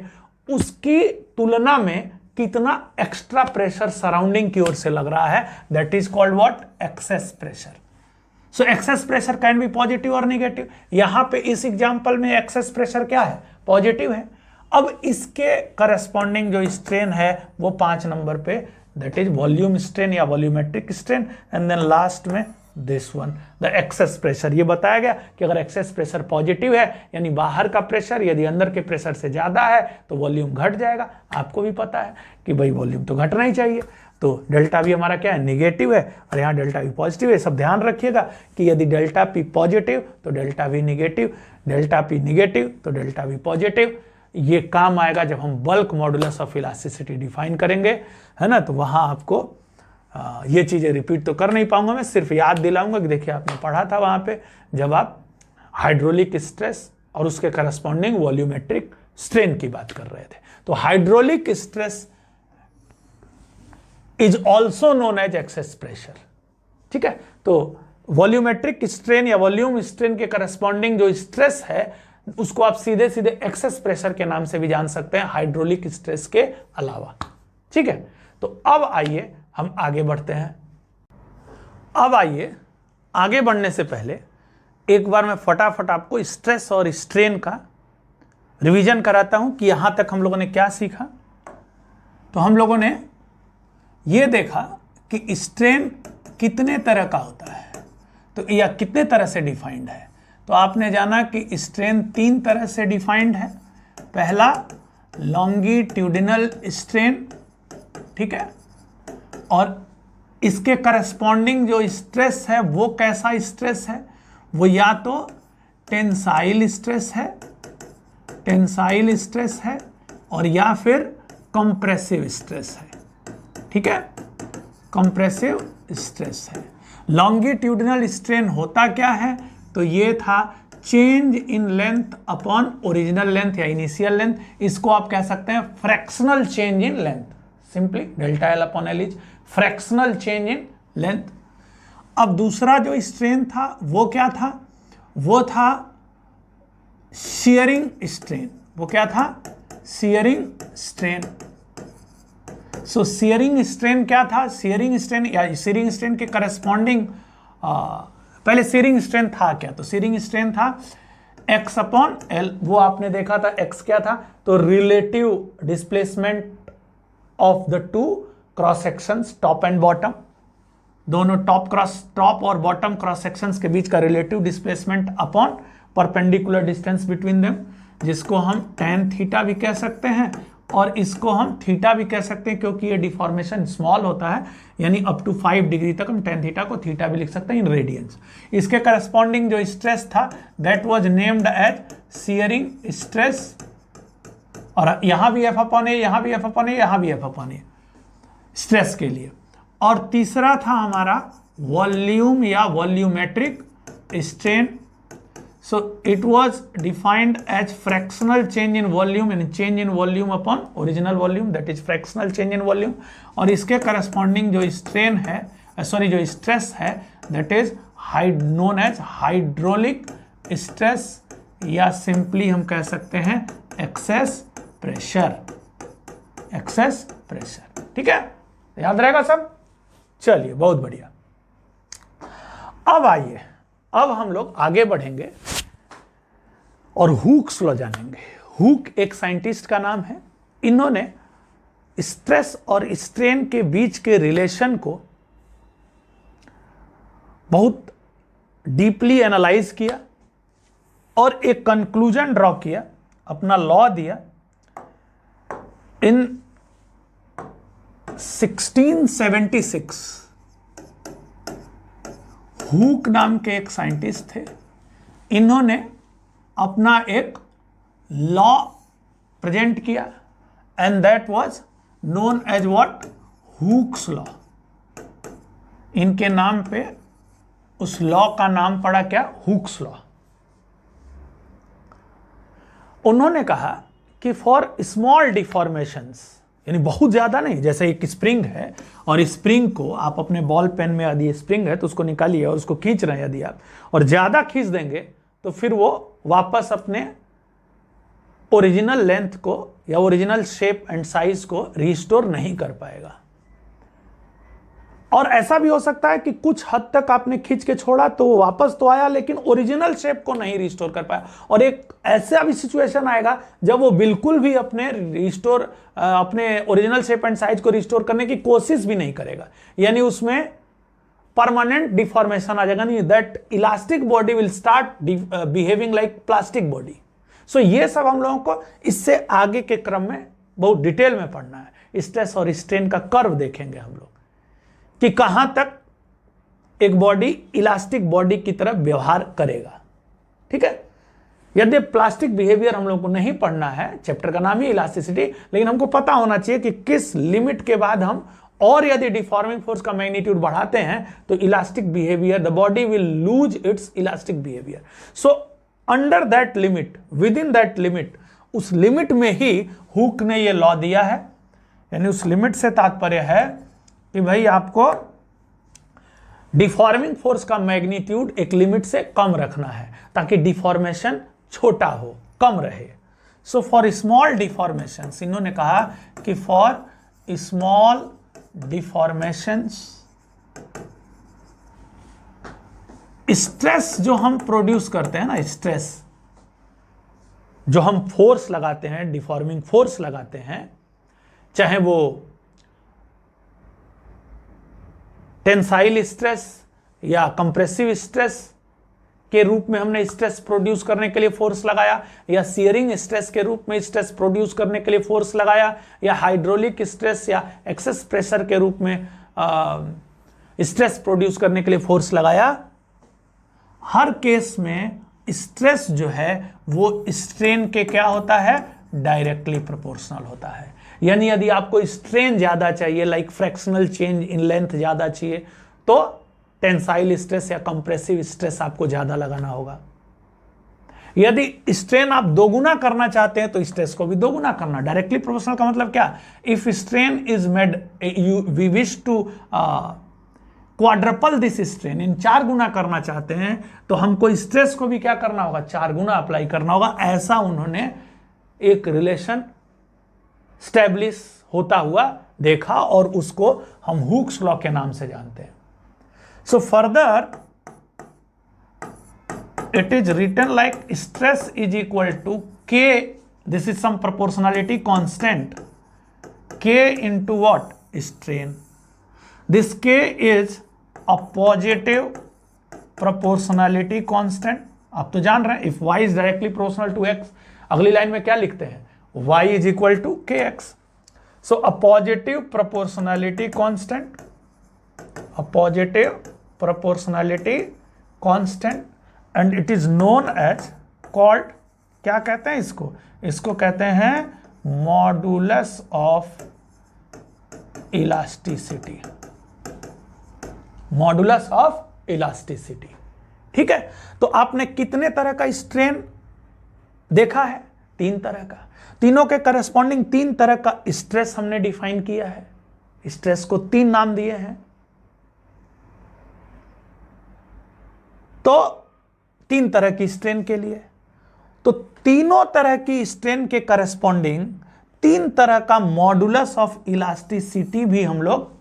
उसकी तुलना में कितना एक्स्ट्रा प्रेशर सराउंडिंग की ओर से लग रहा है, that is called what, excess pressure. So excess pressure can be positive और नेगेटिव। यहां पे इस एग्जांपल में एक्सेस प्रेशर क्या है, पॉजिटिव है। अब इसके करस्पॉन्डिंग जो स्ट्रेन है वो 5 नंबर पे, दैट इज वॉल्यूम स्ट्रेन या volumetric strain, and then last में this one the excess pressure. ये बताया गया कि अगर एक्सेस प्रेशर पॉजिटिव है यानी बाहर का प्रेशर यदि अंदर के प्रेशर से ज्यादा है तो वॉल्यूम घट जाएगा। आपको भी पता है कि भाई वॉल्यूम तो घटना ही चाहिए, तो डेल्टा वी हमारा क्या है, नेगेटिव है, और यहाँ डेल्टा वी पॉजिटिव है। सब ध्यान रखिएगा कि यदि डेल्टा पी पॉजिटिव तो delta we negative, delta P negative तो डेल्टा वी पॉजिटिव। ये काम आएगा जब हम bulk modulus of elasticity define करेंगे, है ना। तो वहां आपको ये चीजें रिपीट तो कर नहीं पाऊंगा, मैं सिर्फ याद दिलाऊंगा कि देखिए आपने पढ़ा था वहां पे जब आप हाइड्रोलिक स्ट्रेस और उसके करस्पॉन्डिंग वॉल्यूमेट्रिक स्ट्रेन की बात कर रहे थे। तो hydraulic stress is also known as excess pressure, ठीक है। तो वॉल्यूमेट्रिक स्ट्रेन या वॉल्यूम स्ट्रेन के करस्पॉन्डिंग जो स्ट्रेस है उसको आप सीधे सीधे एक्सेस प्रेशर के नाम से भी जान सकते हैं, हाइड्रोलिक स्ट्रेस के अलावा, ठीक है। तो अब आइए हम आगे बढ़ते हैं। अब आइए आगे बढ़ने से पहले एक बार मैं फटाफट आपको स्ट्रेस और स्ट्रेन का रिवीजन कराता हूं कि यहां तक हम लोगों ने क्या सीखा। तो हम लोगों ने यह देखा कि स्ट्रेन कितने तरह का होता है, तो या कितने तरह से डिफाइंड है। तो आपने जाना कि स्ट्रेन 3 तरह से डिफाइंड है। पहला लॉन्गिट्यूडिनल स्ट्रेन, ठीक है, और इसके करस्पॉन्डिंग जो स्ट्रेस है वो कैसा स्ट्रेस है, वो या तो टेंसाइल स्ट्रेस है, टेंसाइल स्ट्रेस है, और या फिर कंप्रेसिव स्ट्रेस है, ठीक है, कंप्रेसिव स्ट्रेस है। लॉन्गिट्यूडिनल स्ट्रेन होता क्या है, तो ये था change in length upon original length या इनिशियल लेंथ। इसको आप कह सकते हैं fractional change in length, simply delta L upon L is fractional change in length. अब दूसरा जो स्ट्रेन था वो क्या था, वो था शियरिंग स्ट्रेन। वो क्या था, शियरिंग स्ट्रेन। सो शियरिंग स्ट्रेन क्या था, शियरिंग स्ट्रेन या शियरिंग स्ट्रेन के करस्पॉन्डिंग, पहले शियरिंग स्ट्रेन था क्या, तो शियरिंग स्ट्रेन था x अपॉन एल। वो आपने देखा था x क्या था, तो relative displacement of the two cross sections top and bottom, दोनों टॉप और बॉटम क्रॉस सेक्शंस के बीच का relative displacement upon perpendicular distance between them, जिसको हम tan थीटा भी कह सकते हैं और इसको हम थीटा भी कह सकते हैं, क्योंकि ये डिफॉर्मेशन स्मॉल होता है, यानी अप टू 5 डिग्री तक हम tan थीटा को थीटा भी लिख सकते हैं इन रेडियंस। इसके करस्पॉन्डिंग जो स्ट्रेस था that was named as shearing stress, और यहां भी F अपॉन ए, यहां भी F अपॉन ए, यहां भी F अपॉन ए स्ट्रेस के लिए। और तीसरा था हमारा वॉल्यूम या volumetric strain. So it was defined as fractional change in volume and change in volume upon original volume, that is fractional change in volume। और इसके corresponding जो strain है, सॉरी जो stress है, that is known as hydraulic stress, या simply हम कह सकते हैं excess pressure, excess pressure, ठीक है, याद रहेगा सब। चलिए, बहुत बढ़िया। अब आइए, अब हम लोग आगे बढ़ेंगे और हुक्स लॉ जानेंगे। हुक एक साइंटिस्ट का नाम है। इन्होंने स्ट्रेस और स्ट्रेन के बीच के रिलेशन को बहुत डीपली एनालाइज किया और एक कंक्लूजन ड्रॉ किया, अपना लॉ दिया। इन 1676 हुक नाम के एक साइंटिस्ट थे। इन्होंने अपना एक लॉ प्रेजेंट किया and that was known as what, Hooke's law. इनके नाम पे उस लॉ का नाम पड़ा क्या, हुक्स लॉ। उन्होंने कहा कि फॉर स्मॉल डिफॉर्मेशंस, यानी बहुत ज्यादा नहीं, जैसे एक स्प्रिंग है और स्प्रिंग को आप अपने बॉल पेन में, यदि स्प्रिंग है तो उसको निकालिए और उसको खींच रहे हैं यदि आप, और ज्यादा खींच देंगे तो फिर वो वापस अपने ओरिजिनल लेंथ को या ओरिजिनल शेप एंड साइज को रिस्टोर नहीं कर पाएगा। और ऐसा भी हो सकता है कि कुछ हद तक आपने खींच के छोड़ा तो वो वापस तो आया लेकिन ओरिजिनल शेप को नहीं रिस्टोर कर पाया। और एक ऐसा भी सिचुएशन आएगा जब वो बिल्कुल भी अपने ओरिजिनल शेप एंड साइज को रिस्टोर करने की कोशिश भी नहीं करेगा, यानी उसमें परमानेंट डिफॉर्मेशन आ जाएगा। नहीं, that elastic body will start behaving like plastic body. So ये सब हम लोगों को इससे आगे के क्रम में बहुत डिटेल में पढ़ना है। स्ट्रेस और स्ट्रेन का कर्व देखेंगे हम लोग कि कहां तक एक बॉडी इलास्टिक बॉडी की तरह व्यवहार करेगा। ठीक है, यदि प्लास्टिक बिहेवियर हम लोग को नहीं पढ़ना है, चैप्टर का नाम ही इलास्टिसिटी, लेकिन हमको पता होना चाहिए कि किस लिमिट के बाद हम और यदि डिफॉर्मिंग फोर्स का मैग्नीट्यूड बढ़ाते हैं तो elastic behaviour, the body will lose its elastic behaviour. So under that limit, with in that limit, उस लिमिट में ही हुक ने यह लॉ दिया है। यानी उस लिमिट से तात्पर्य है कि भाई आपको डिफॉर्मिंग फोर्स का मैग्नीट्यूड एक लिमिट से कम रखना है ताकि डिफॉर्मेशन छोटा हो, कम रहे। सो फॉर स्मॉल डिफॉर्मेशंस, इन्होंने कहा कि फॉर स्मॉल डिफॉर्मेशंस, स्ट्रेस जो हम प्रोड्यूस करते हैं ना, स्ट्रेस जो हम फोर्स लगाते हैं, डिफॉर्मिंग फोर्स लगाते हैं, चाहे वो टेंसाइल स्ट्रेस या कंप्रेसिव स्ट्रेस के रूप में हमने स्ट्रेस प्रोड्यूस करने के लिए फोर्स लगाया, या शियरिंग स्ट्रेस के रूप में स्ट्रेस प्रोड्यूस करने के लिए फोर्स लगाया, या हाइड्रोलिक स्ट्रेस या एक्सेस प्रेशर के रूप में स्ट्रेस प्रोड्यूस करने के लिए फोर्स लगाया, हर केस में स्ट्रेस जो है वो स्ट्रेन के क्या होता है, डायरेक्टली प्रोपोर्शनल होता है। यानी यदि आपको स्ट्रेन ज्यादा चाहिए, like fractional change in length ज्यादा चाहिए, तो टेंसाइल स्ट्रेस या कंप्रेसिव स्ट्रेस आपको ज्यादा लगाना होगा। यदि स्ट्रेन आप दोगुना करना चाहते हैं तो स्ट्रेस को भी दोगुना करना। डायरेक्टली प्रोपोर्शनल का मतलब क्या, if strain is made, we wish to quadruple this strain, इन 4 गुना करना चाहते हैं तो हमको स्ट्रेस को भी क्या करना होगा, 4 गुना अप्लाई करना होगा। ऐसा उन्होंने एक रिलेशन स्टैब्लिश होता हुआ देखा और उसको हम हुक्स लॉ के नाम से जानते हैं। So further it is written like stress is equal to K, this is some proportionality constant, K into what, strain. This K is a positive proportionality constant. आप तो जान रहे हैं, if y is directly proportional to x, अगली line में क्या लिखते हैं, y is equal to kx. So a positive proportionality constant, a positive proportionality constant, and it is known as called, क्या कहते हैं इसको, इसको कहते हैं modulus of elasticity, modulus of elasticity. ठीक है, तो आपने कितने तरह का स्ट्रेन देखा है, 3 तरह का। तीनों के करस्पॉन्डिंग 3 तरह का स्ट्रेस हमने डिफाइन किया है। स्ट्रेस को 3 नाम दिए हैं। तो 3 तरह की स्ट्रेन के लिए, तो तीनों तरह की स्ट्रेन के करस्पॉन्डिंग 3 तरह का मॉडुलस ऑफ इलास्टिसिटी भी हम लोग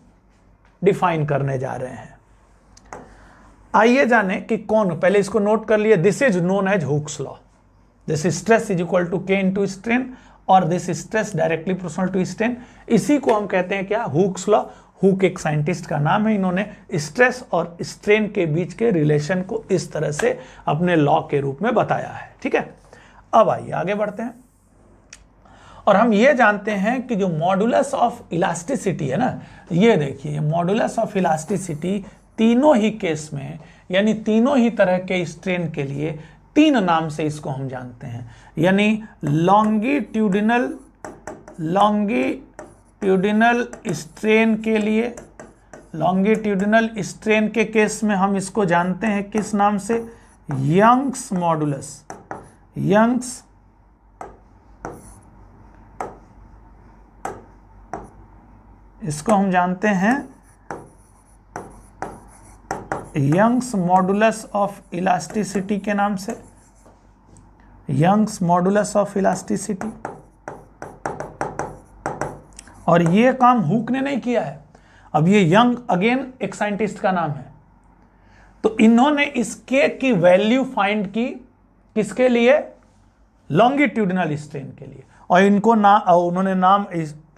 डिफाइन करने जा रहे हैं। आइए जाने कि कौन, पहले इसको नोट कर लिए, this is known as Hooke's law. This stress is equal to K into strain और this stress directly proportional to strain. इसी को हम कहते हैं क्या, हुक्स लॉ। हुक एक साइंटिस्ट का नाम है, इन्होंने स्ट्रेस और स्ट्रेन के बीच के रिलेशन को इस तरह से अपने लॉ के रूप में बताया है। ठीक है, अब आइए आगे बढ़ते हैं और हम ये जानते हैं कि जो मॉडुलस ऑफ इलास्टिसिटी है ना, ये देखिए मॉडुलस ऑफ इलास्टिसिटी तीनों ही केस में, यानी तीनों ही तरह के स्ट्रेन के लिए तीन नाम से इसको हम जानते हैं, यानी लॉन्गिट्यूडिनल स्ट्रेन के लिए, लॉन्गिट्यूडिनल स्ट्रेन के केस में हम इसको जानते हैं किस नाम से, यंग्स मॉडुलस। यंग्स इसको हम जानते हैं यंग्स मॉडुलस ऑफ इलास्टिसिटी के नाम से, यंग्स मॉडुलस ऑफ इलास्टिसिटी। और ये काम हुक ने नहीं किया है, अब ये यंग अगेन एक साइंटिस्ट का नाम है, तो इन्होंने इस के की वैल्यू फाइंड की किसके लिए, लॉन्गिट्यूडिनल स्ट्रेन के लिए, और इनको उन्होंने नाम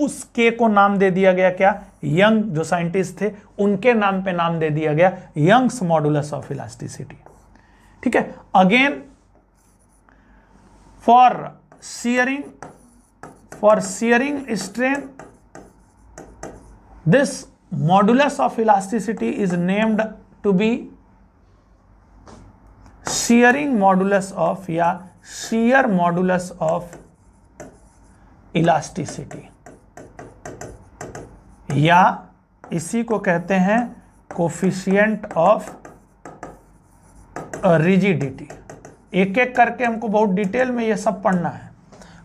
उस के को नाम दे दिया गया क्या, यंग जो साइंटिस्ट थे उनके नाम पे नाम दे दिया गया यंग्स मॉडुलस ऑफ इलास्टिसिटी। ठीक है, again for shearing strain this modulus of elasticity is named to be shearing modulus of या शियर मॉडुलस ऑफ इलास्टिसिटी, या इसी को कहते हैं कोफिशिएंट ऑफ रिजिडिटी। एक एक करके हमको बहुत डिटेल में ये सब पढ़ना है,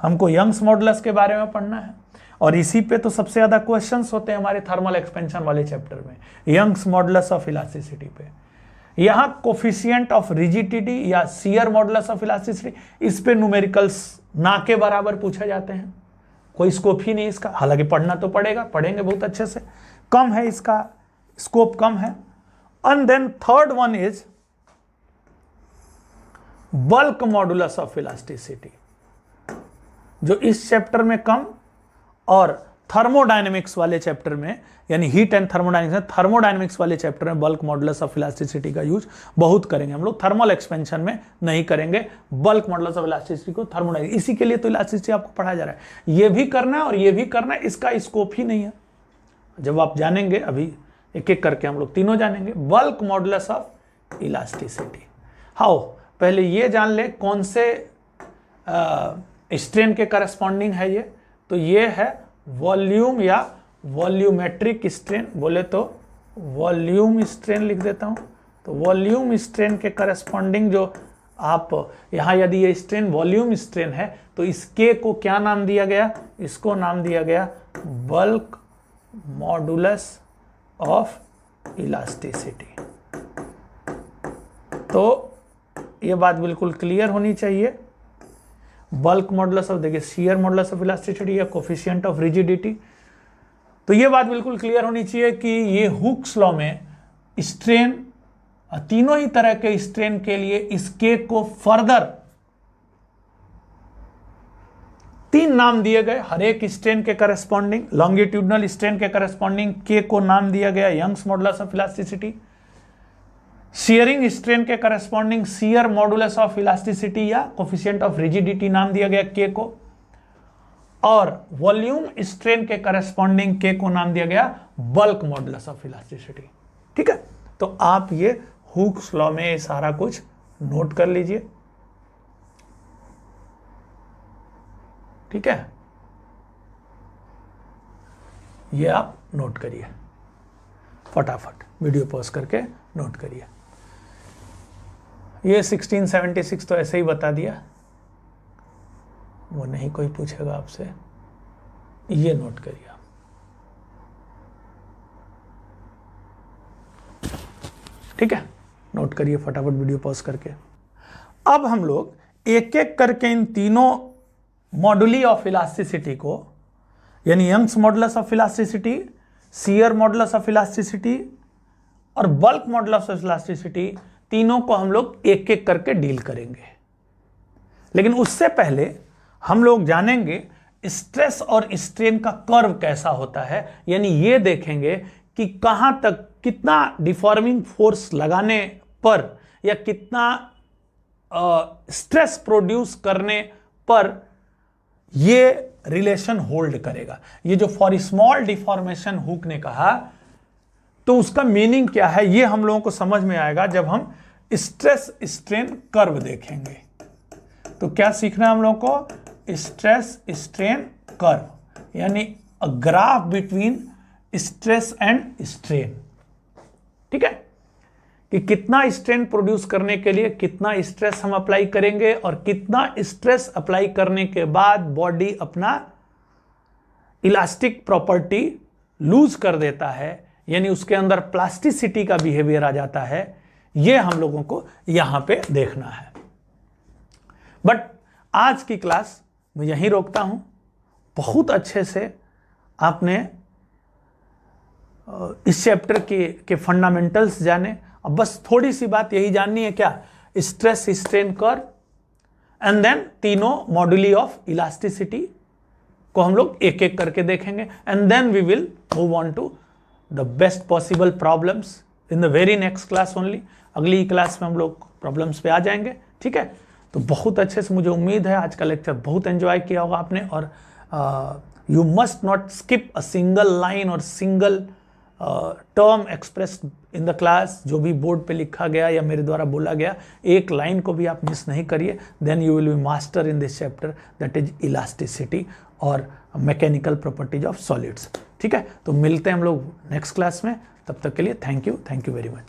हमको यंग्स मॉडुलस के बारे में पढ़ना है, और इसी पे तो सबसे ज्यादा क्वेश्चंस होते हैं हमारे थर्मल एक्सपेंशन वाले चैप्टर में, यंग्स मॉडुलस ऑफ इलास्टिसिटी पे। यहां कोफिशिएंट ऑफ रिजिडिटी या शियर मॉडुलस ऑफ इलास्टिसिटी, इस पे न्यूमेरिकल्स ना के बराबर पूछे जाते हैं, कोई स्कोप ही नहीं इसका, हालांकि पढ़ना तो पड़ेगा, पढ़ेंगे बहुत अच्छे से, कम है इसका स्कोप, कम है। And then third one is bulk modulus of elasticity, जो इस चैप्टर में कम और थर्मोडायनेमिक्स वाले चैप्टर में, यानी हीट एंड थर्मोडायनेमिक्स वाले चैप्टर में बल्क मॉडुलस ऑफ इलास्टिसिटी का यूज बहुत करेंगे हम लोग, थर्मल एक्सपेंशन में नहीं करेंगे बल्क मॉडुलस ऑफ इलास्टिसिटी को, थर्मोडायनेमिक्स, इसी के लिए तो इलास्टिसिटी आपको पढ़ाया जा रहा है। ये भी करना है और ये भी करना है, इसका स्कोप ही नहीं है। जब आप जानेंगे, अभी एक एक करके हम लोग तीनों जानेंगे, bulk modulus of elasticity how, पहले ये जान ले कौन से स्ट्रेन के करस्पॉन्डिंग है ये, तो ये है वॉल्यूम या वॉल्यूमेट्रिक स्ट्रेन, बोले तो वॉल्यूम स्ट्रेन लिख देता हूं, तो वॉल्यूम स्ट्रेन के करस्पॉन्डिंग जो आप यहां, यदि ये स्ट्रेन वॉल्यूम स्ट्रेन है तो इसके को क्या नाम दिया गया, इसको नाम दिया गया बल्क मॉडुलस ऑफ इलास्टिसिटी। तो ये बात बिल्कुल क्लियर होनी चाहिए, बल्क मॉडुलस ऑफ, देखिए शियर मॉडुलस ऑफ इलास्टिसिटी या कोफिशिएंट ऑफ रिजिडिटी, तो ये बात बिल्कुल क्लियर होनी चाहिए कि ये हुक्स लॉ में स्ट्रेन, तीनों ही तरह के स्ट्रेन के लिए इसके को फर्दर तीन नाम दिए गए, हर एक स्ट्रेन के करस्पॉन्डिंग, लॉन्गिट्यूडनल स्ट्रेन के करस्पॉन्डिंग के को नाम दिया गया Young's modulus of elasticity, shearing strain के corresponding shear modulus of elasticity या कोफिशिएंट ऑफ रिजिडिटी नाम दिया गया के को, और वॉल्यूम स्ट्रेन के करस्पॉन्डिंग के को नाम दिया गया बल्क मॉडुलस ऑफ इलास्टिसिटी। ठीक है, तो आप ये हुक्स लॉ में सारा कुछ नोट कर लीजिए। ठीक है, ये आप नोट करिए, फटाफट वीडियो पॉज करके नोट करिए। ये 1676 तो ऐसे ही बता दिया, वो नहीं कोई पूछेगा आपसे, ये नोट करिए आप। ठीक है, नोट करिए फटाफट वीडियो पॉज करके। अब हम लोग एक एक करके इन तीनों मॉडुली ऑफ इलास्टिसिटी को, यानी Young's modulus of elasticity, shear modulus of elasticity और बल्क मॉडुलस ऑफ इलास्टिसिटी, तीनों को हम लोग एक एक करके डील करेंगे। लेकिन उससे पहले हम लोग जानेंगे स्ट्रेस और स्ट्रेन का कर्व कैसा होता है, यानी ये देखेंगे कि कहां तक कितना डिफॉर्मिंग फोर्स लगाने पर या कितना स्ट्रेस प्रोड्यूस करने पर ये रिलेशन होल्ड करेगा। ये जो फॉर स्मॉल डिफॉर्मेशन हुक ने कहा, तो उसका मीनिंग क्या है ये हम लोगों को समझ में आएगा जब हम स्ट्रेस स्ट्रेन कर्व देखेंगे। तो क्या सीखना है हम लोगों को? स्ट्रेस स्ट्रेन कर्व, यानी a graph between stress and strain. ठीक है, कि कितना स्ट्रेन प्रोड्यूस करने के लिए कितना स्ट्रेस हम अप्लाई करेंगे और कितना स्ट्रेस अप्लाई करने के बाद बॉडी अपना इलास्टिक प्रॉपर्टी लूज कर देता है, यानी उसके अंदर प्लास्टिसिटी का बिहेवियर आ जाता है। ये हम लोगों को यहां पे देखना है। बट आज की क्लास मैं यहीं रोकता हूं। बहुत अच्छे से आपने इस चैप्टर के फंडामेंटल्स जाने। अब बस थोड़ी सी बात यही जाननी है, क्या? Stress strain curve and then तीनों मॉड्यूली ऑफ इलास्टिसिटी को हम लोग एक एक करके देखेंगे and then we will move on to the best possible problems in the very next class only. अगली क्लास में हम लोग प्रॉब्लम्स पे आ जाएंगे। ठीक है, तो बहुत अच्छे से मुझे उम्मीद है आज का लेक्चर बहुत एंजॉय किया होगा आपने। और you must not skip a single line और single term expressed in the class. जो भी बोर्ड पे लिखा गया या मेरे द्वारा बोला गया, एक लाइन को भी आप मिस नहीं करिए। Then you will be master in this chapter, that is elasticity और मैकेनिकल प्रॉपर्टीज ऑफ सॉलिड्स। ठीक है, तो मिलते हैं हम लोग नेक्स्ट क्लास में। तब तक के लिए थैंक यू वेरी मच।